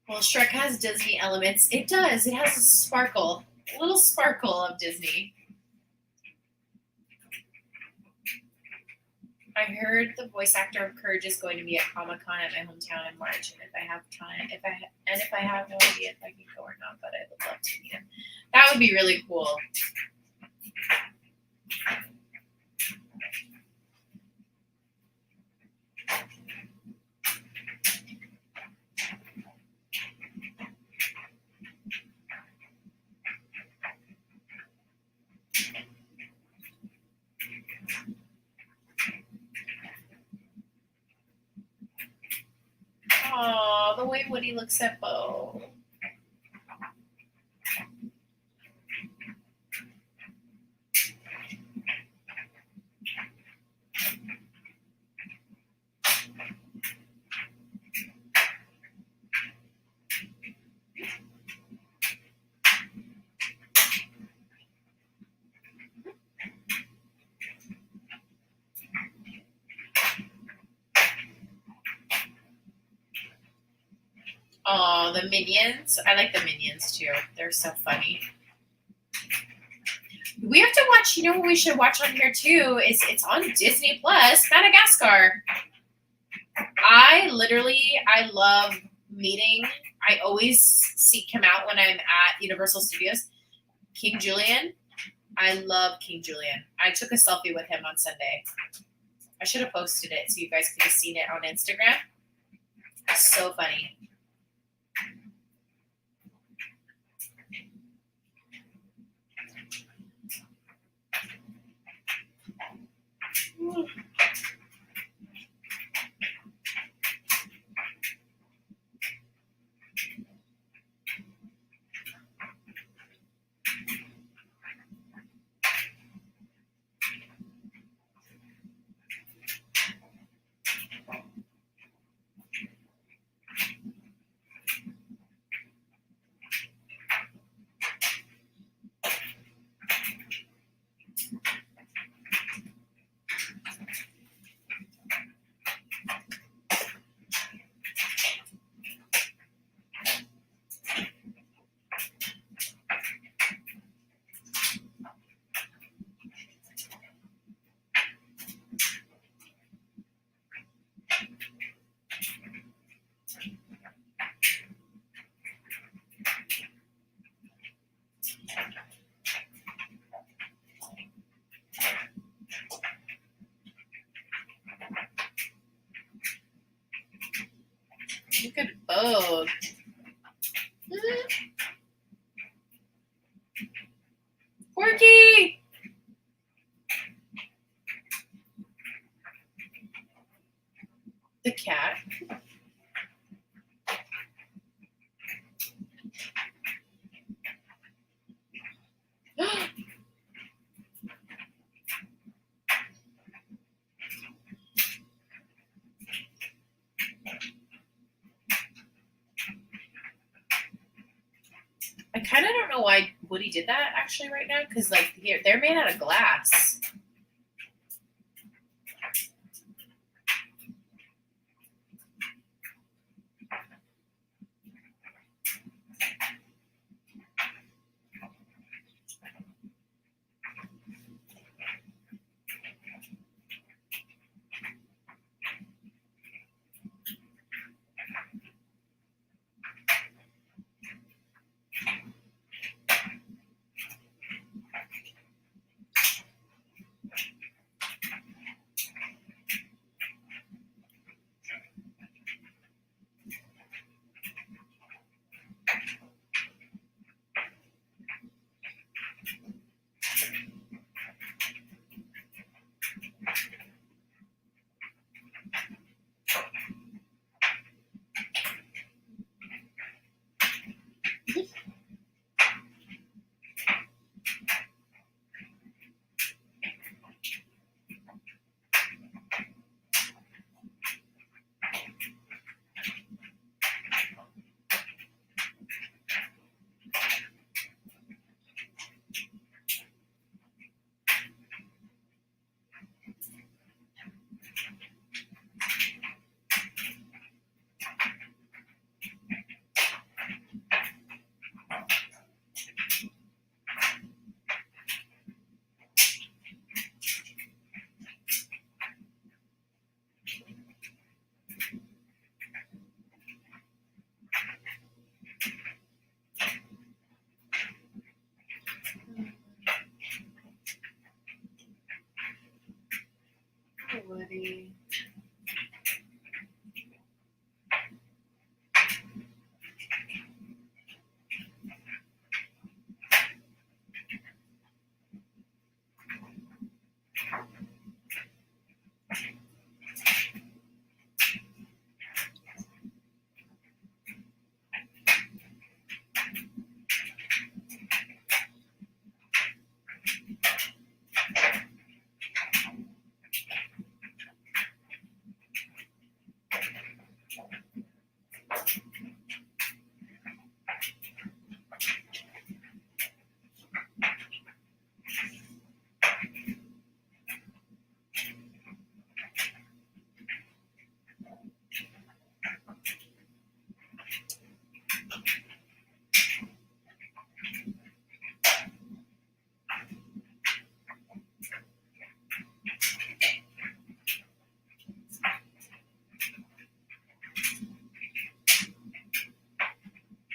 Well, Shrek has Disney elements. It does. It has a sparkle, a little sparkle of Disney. I heard the voice actor of Courage is going to be at Comic-Con at my hometown in March, and if I have time, if I have no idea if I can go or not, but I would love to meet him. That would be really cool. Oh, the way Woody looks at Bo. Oh, the Minions. I like the Minions too. They're so funny. We have to watch, you know what we should watch on here too? It's on Disney Plus, Madagascar. I love meeting. I always seek him out when I'm at Universal Studios. King Julian. I love King Julian. I took a selfie with him on Sunday. I should have posted it so you guys could have seen it on Instagram. So funny. Oh. Porky! The cat. I kind of don't know why Woody did that actually right now, because like they're made out of glass. Woody.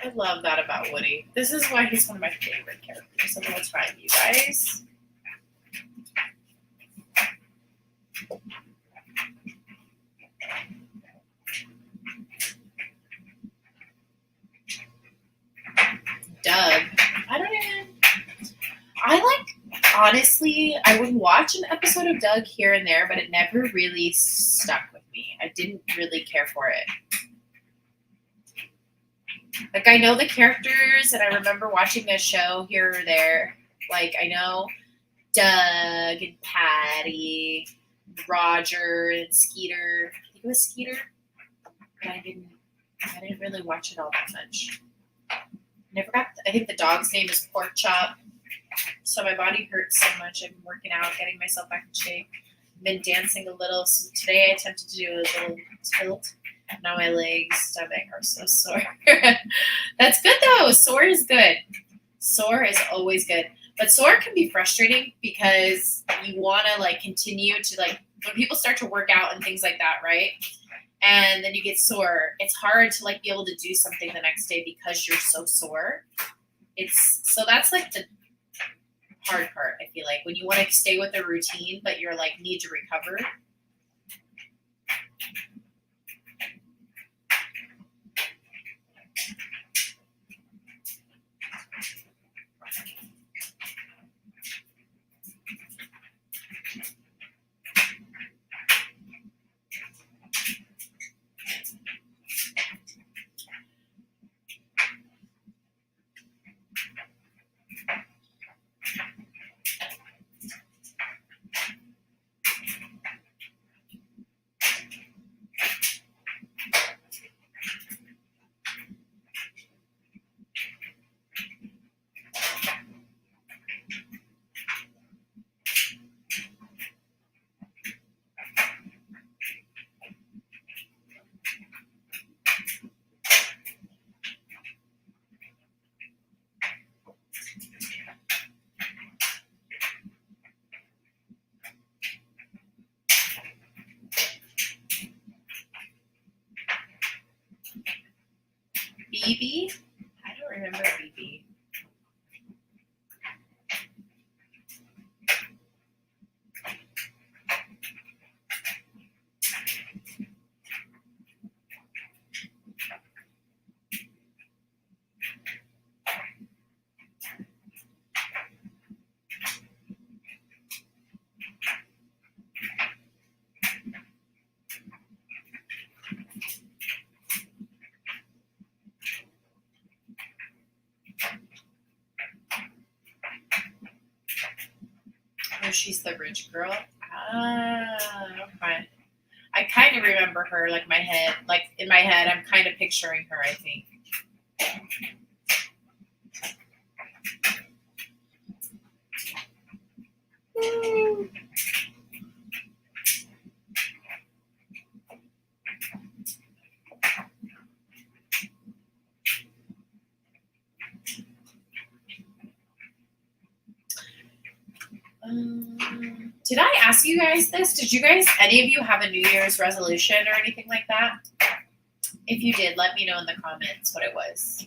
I love that about Woody. This is why he's one of my favorite characters of all time, you guys. Doug. Honestly, I would watch an episode of Doug here and there, but it never really stuck with me. I didn't really care for it. Like, I know the characters, and I remember watching a show here or there. Like, I know Doug and Patty, Roger and Skeeter. I think it was Skeeter, but I didn't really watch it all that much. I think the dog's name is Pork Chop. So my body hurts so much. I've been working out, getting myself back in shape. I've been dancing a little. So today I attempted to do a little tilt. Now my legs, stomach are so sore. That's good though. Sore is good. Sore is always good. But sore can be frustrating because you want to like continue to like when people start to work out and things like that, right? And then you get sore. It's hard to like be able to do something the next day because you're so sore. So that's like the hard part, I feel like, when you want to stay with a routine, but you're like need to recover. BB? I don't remember BB. Oh, she's the rich girl. Ah, okay. I kind of remember her, like in my head, I'm kind of picturing her, I think. Woo. Did I ask you guys this? Did you guys, any of you have a New Year's resolution or anything like that? If you did, let me know in the comments what it was.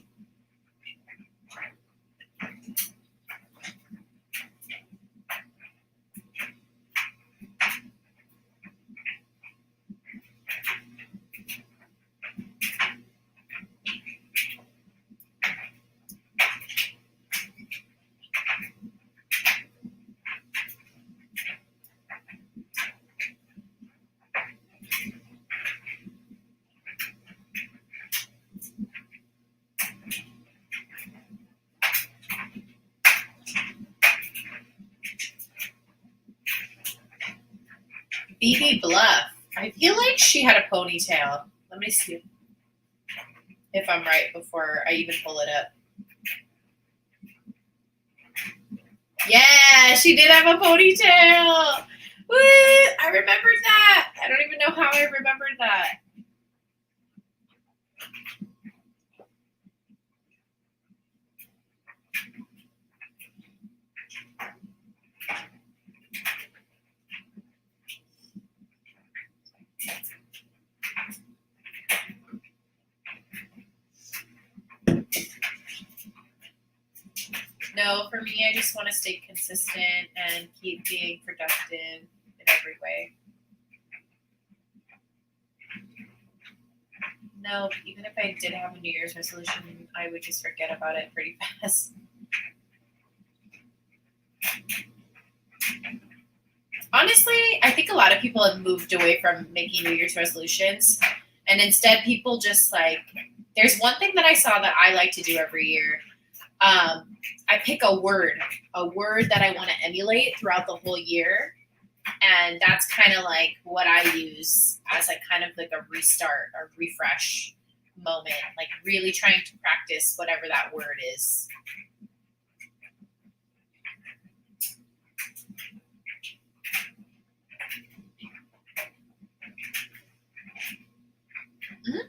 BB Bluff. I feel like she had a ponytail. Let me see if I'm right before I even pull it up. Yeah, she did have a ponytail. Woo! I remembered that. I don't even know how I remembered that. No, for me, I just want to stay consistent and keep being productive in every way. No, even if I did have a New Year's resolution, I would just forget about it pretty fast. Honestly, I think a lot of people have moved away from making New Year's resolutions. And instead, people just there's one thing that I saw that I like to do every year. I pick a word that I want to emulate throughout the whole year. And that's kind of like what I use as kind of like a restart or refresh moment, like really trying to practice whatever that word is. Mm-hmm.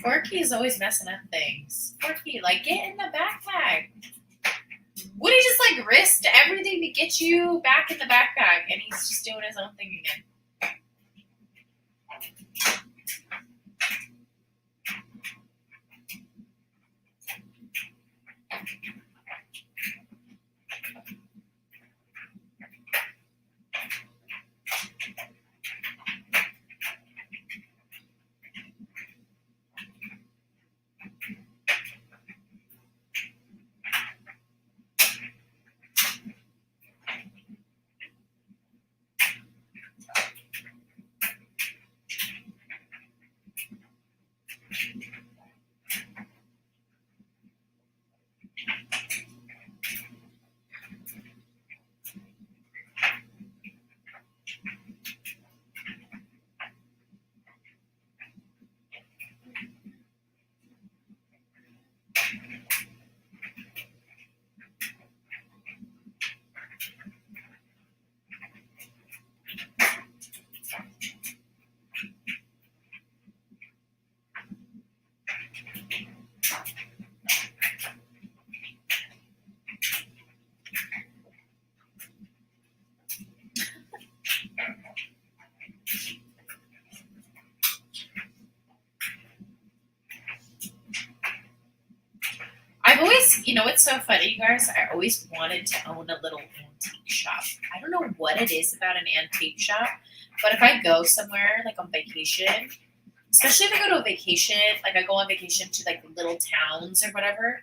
Forky is always messing up things. Forky, get in the backpack. Woody just risked everything to get you back in the backpack, and he's just doing his own thing again. You know what's so funny, you guys? I always wanted to own a little antique shop. I don't know what it is about an antique shop, but if I go somewhere like on vacation, especially if I go to a vacation, like I go on vacation to like little towns or whatever,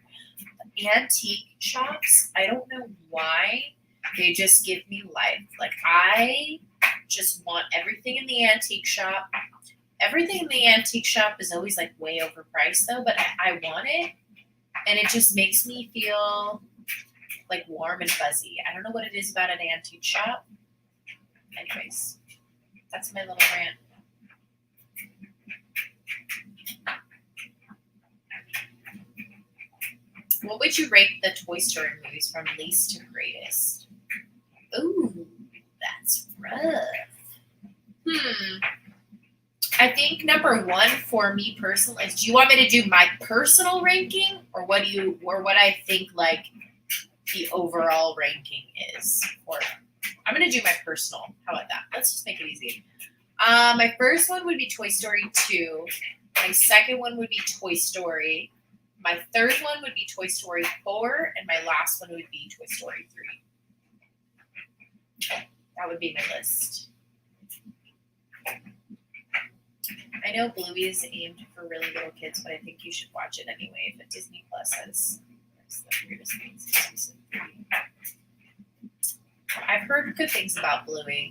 antique shops, I don't know why, they just give me life. Like I just want everything in the antique shop. Everything in the antique shop is always like way overpriced though, but I want it. And it just makes me feel like warm and fuzzy. I don't know what it is about an antique shop. Anyways, that's my little rant. What would you rate the Toy Story movies from least to greatest? Ooh, that's rough. I think number one for me personally is, do you want me to do my personal ranking or what I think like the overall ranking is? Or I'm gonna do my personal. How about that? Let's just make it easy. My first one would be Toy Story 2. My second one would be Toy Story. My third one would be Toy Story 4, and my last one would be Toy Story 3. That would be my list. I know Bluey is aimed for really little kids, but I think you should watch it anyway. If Disney Plus has the weirdest things in season 3. I've heard good things about Bluey.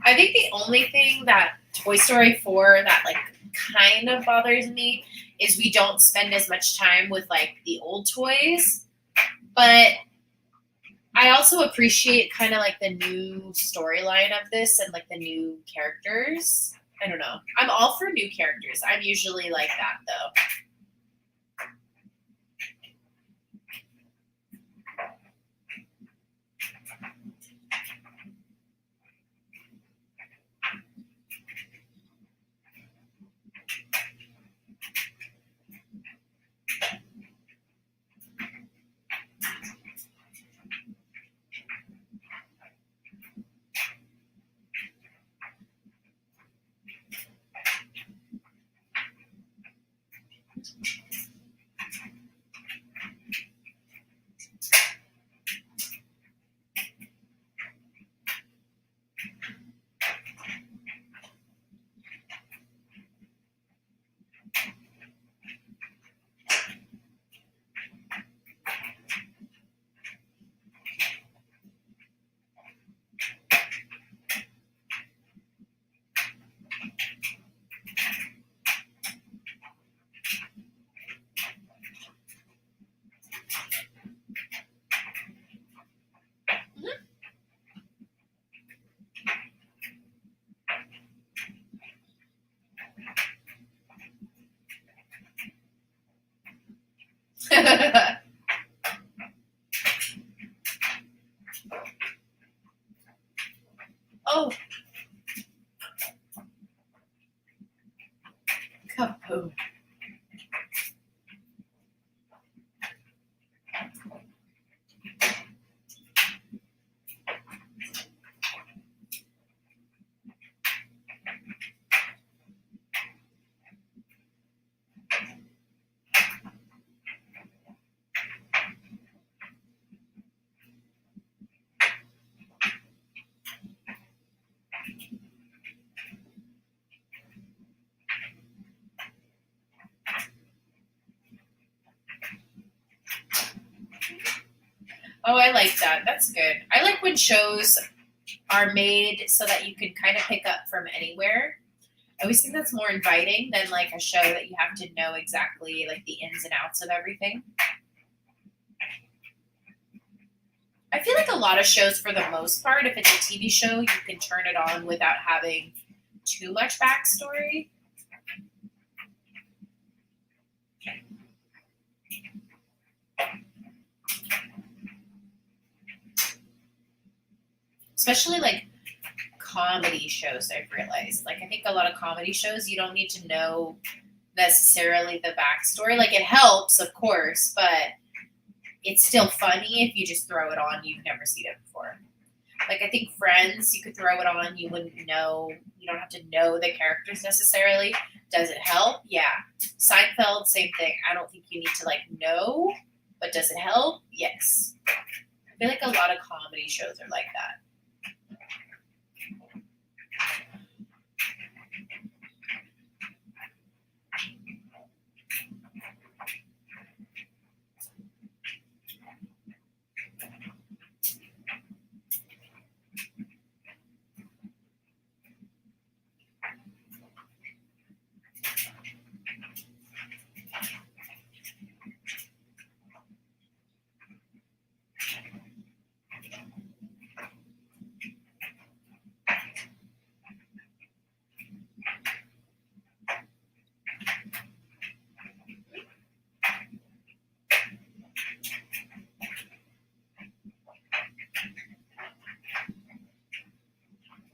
I think the only thing that Toy Story 4 that like kind of bothers me is we don't spend as much time with like the old toys. But I also appreciate kind of like the new storyline of this and like the new characters. I don't know. I'm all for new characters. I'm usually like that though. Oh. Kaboom. Oh, I like that. That's good. I like when shows are made so that you can kind of pick up from anywhere. I always think that's more inviting than like a show that you have to know exactly like the ins and outs of everything. I feel like a lot of shows, for the most part, if it's a TV show, you can turn it on without having too much backstory. Especially like comedy shows, I've realized. Like, I think a lot of comedy shows, you don't need to know necessarily the backstory. Like, it helps, of course, but it's still funny if you just throw it on. You've never seen it before. Like, I think Friends, you could throw it on. You wouldn't know. You don't have to know the characters necessarily. Does it help? Yeah. Seinfeld, same thing. I don't think you need to, like, know, but does it help? Yes. I feel like a lot of comedy shows are like that.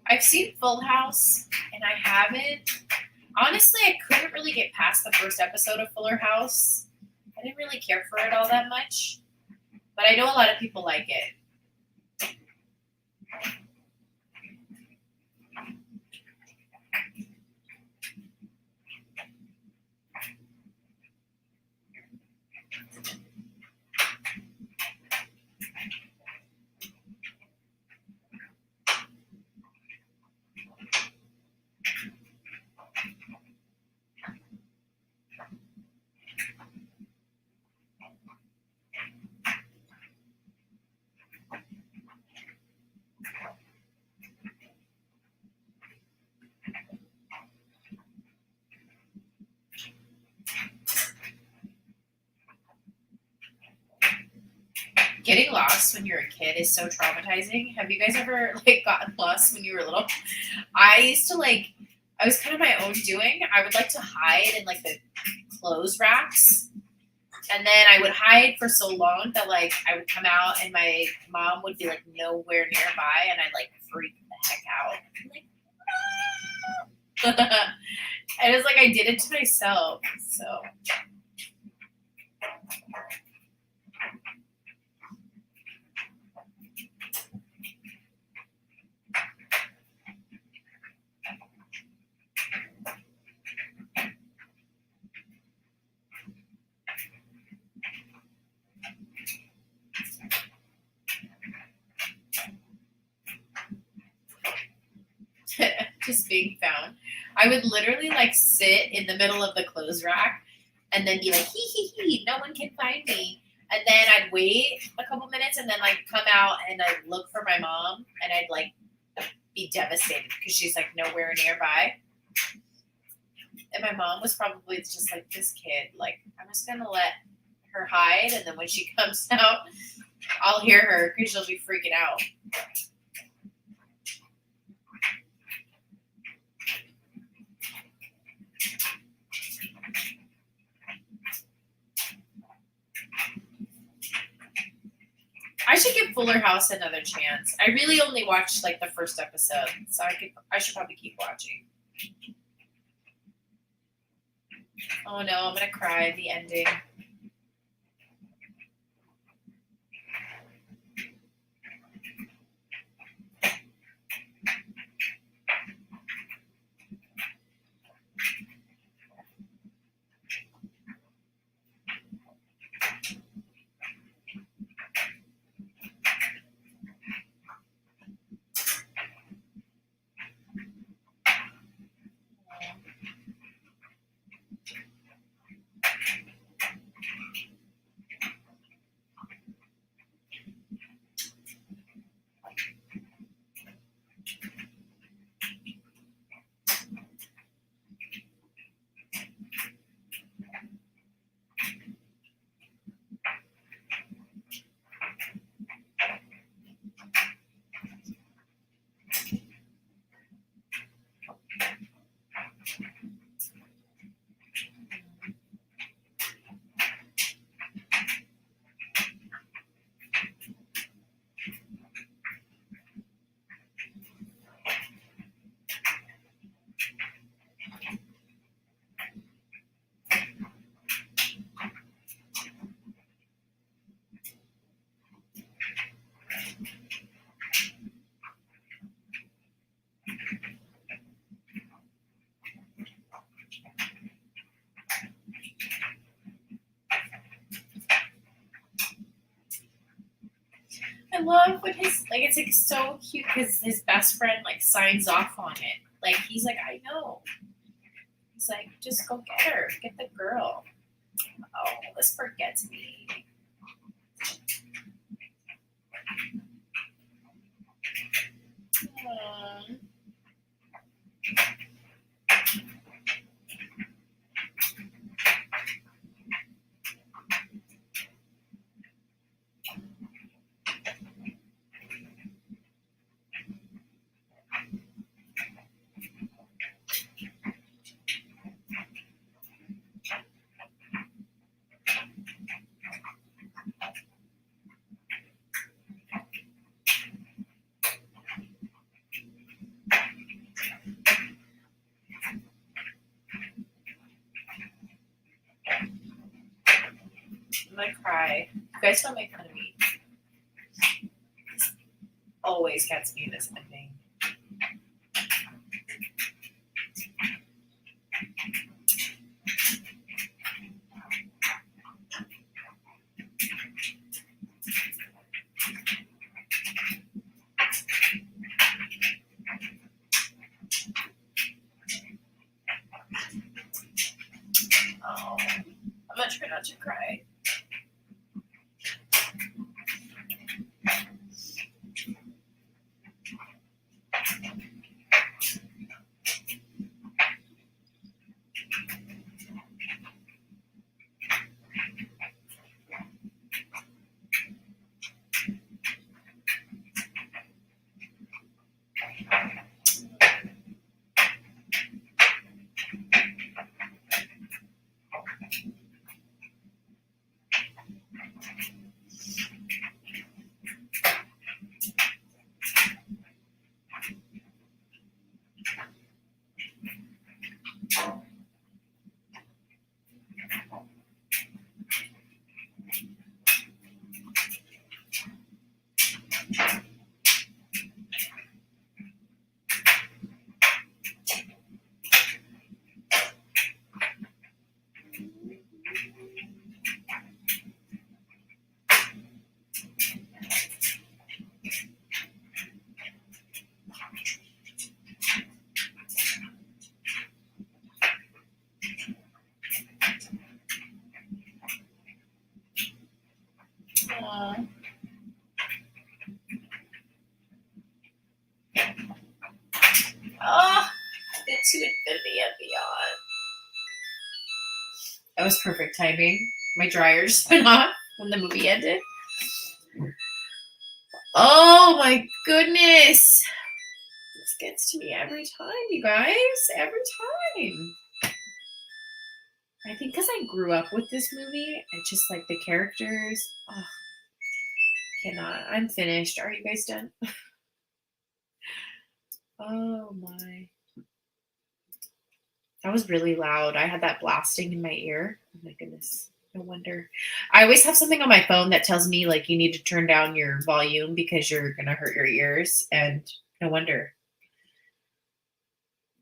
I've seen Full House, and I haven't. Honestly, I couldn't really get past the first episode of Fuller House. I didn't really care for it all that much, but I know a lot of people like it. Getting lost when you're a kid is so traumatizing. Have you guys ever like gotten lost when you were little? I used to like. I was kind of my own doing. I would like to hide in like the clothes racks, and then I would hide for so long that like I would come out and my mom would be like nowhere nearby, and I'd like freak the heck out. Like, and it's like I did it to myself. So. Just being found. I would literally like sit in the middle of the clothes rack and then be like, hee, no one can find me. And then I'd wait a couple minutes and then like come out and I'd look for my mom and I'd like be devastated because she's like nowhere nearby. And my mom was probably just like, this kid, like, I'm just going to let her hide. And then when she comes out, I'll hear her because she'll be freaking out. I should give Fuller House another chance. I really only watched like the first episode, so I should probably keep watching. Oh no, I'm gonna cry at the ending. I love when it's like so cute because his best friend like signs off on it. Like he's like, I know. He's like, just go get her, get the girl. Oh, this forgets me. Aww. I'm gonna cry. You guys don't make fun of me. This always gets me this ending. Oh, I'm gonna try not to cry. Aww. Oh, into infinity and beyond. That was perfect timing. My dryer just went off when the movie ended. Oh my goodness. This gets to me every time, you guys. Every time. I think because I grew up with this movie, I just like the characters. Oh, cannot. I'm finished. Are you guys done? Oh my. That was really loud. I had that blasting in my ear. Oh my goodness. No wonder. I always have something on my phone that tells me like you need to turn down your volume because you're gonna hurt your ears. And no wonder.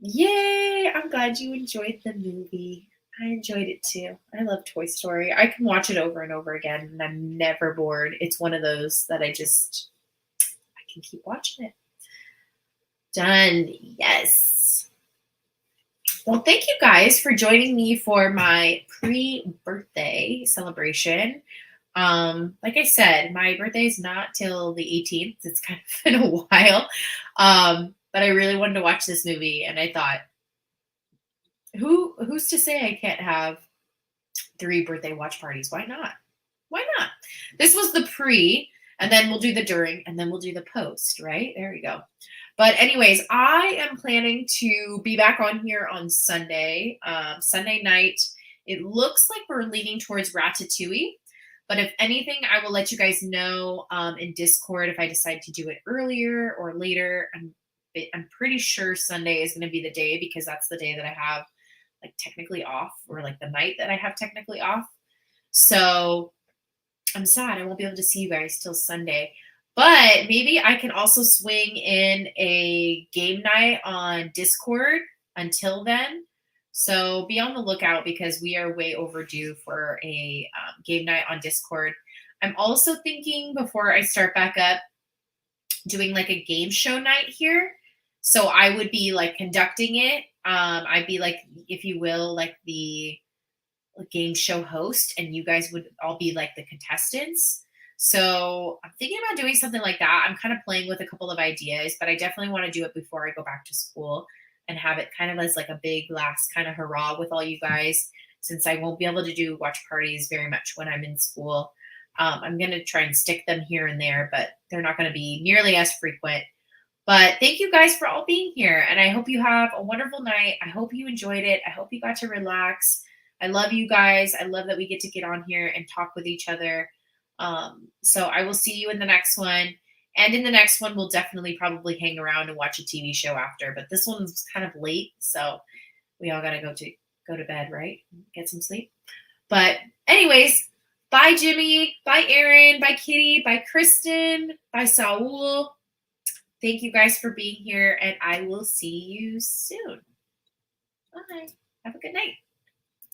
Yay! I'm glad you enjoyed the movie. I enjoyed it too. I love Toy Story. I can watch it over and over again and I'm never bored. It's one of those that I can keep watching it. Done. Yes. Well, thank you guys for joining me for my pre-birthday celebration. Like I said, my birthday is not till the 18th. It's kind of been a while. But I really wanted to watch this movie and I thought, who's to say I can't have 3 birthday watch parties? Why not? Why not? This was the pre, and then we'll do the during, and then we'll do the post, right? There we go. But anyways, I am planning to be back on here on Sunday. Sunday night, it looks like we're leaning towards Ratatouille. But if anything, I will let you guys know in Discord if I decide to do it earlier or later. I'm pretty sure Sunday is going to be the day because that's the day that I have like technically off, or like the night that I have technically off. So I'm sad I won't be able to see you guys till Sunday. But maybe I can also swing in a game night on Discord until then. So be on the lookout because we are way overdue for a game night on Discord. I'm also thinking before I start back up, doing like a game show night here. So I would be like conducting it. I'd be like, if you will, like the game show host, and you guys would all be like the contestants. So I'm thinking about doing something like that. I'm kind of playing with a couple of ideas, but I definitely want to do it before I go back to school and have it kind of as like a big last kind of hurrah with all you guys, since I won't be able to do watch parties very much when I'm in school. I'm going to try and stick them here and there, but they're not going to be nearly as frequent. But thank you guys for all being here. And I hope you have a wonderful night. I hope you enjoyed it. I hope you got to relax. I love you guys. I love that we get to get on here and talk with each other. So I will see you in the next one. And in the next one, we'll definitely probably hang around and watch a TV show after. But this one's kind of late, so we all gotta go to bed, right? Get some sleep. But anyways, bye Jimmy, bye Aaron, bye Kitty, bye Kristen, bye Saul. Thank you guys for being here, and I will see you soon. Bye. Have a good night.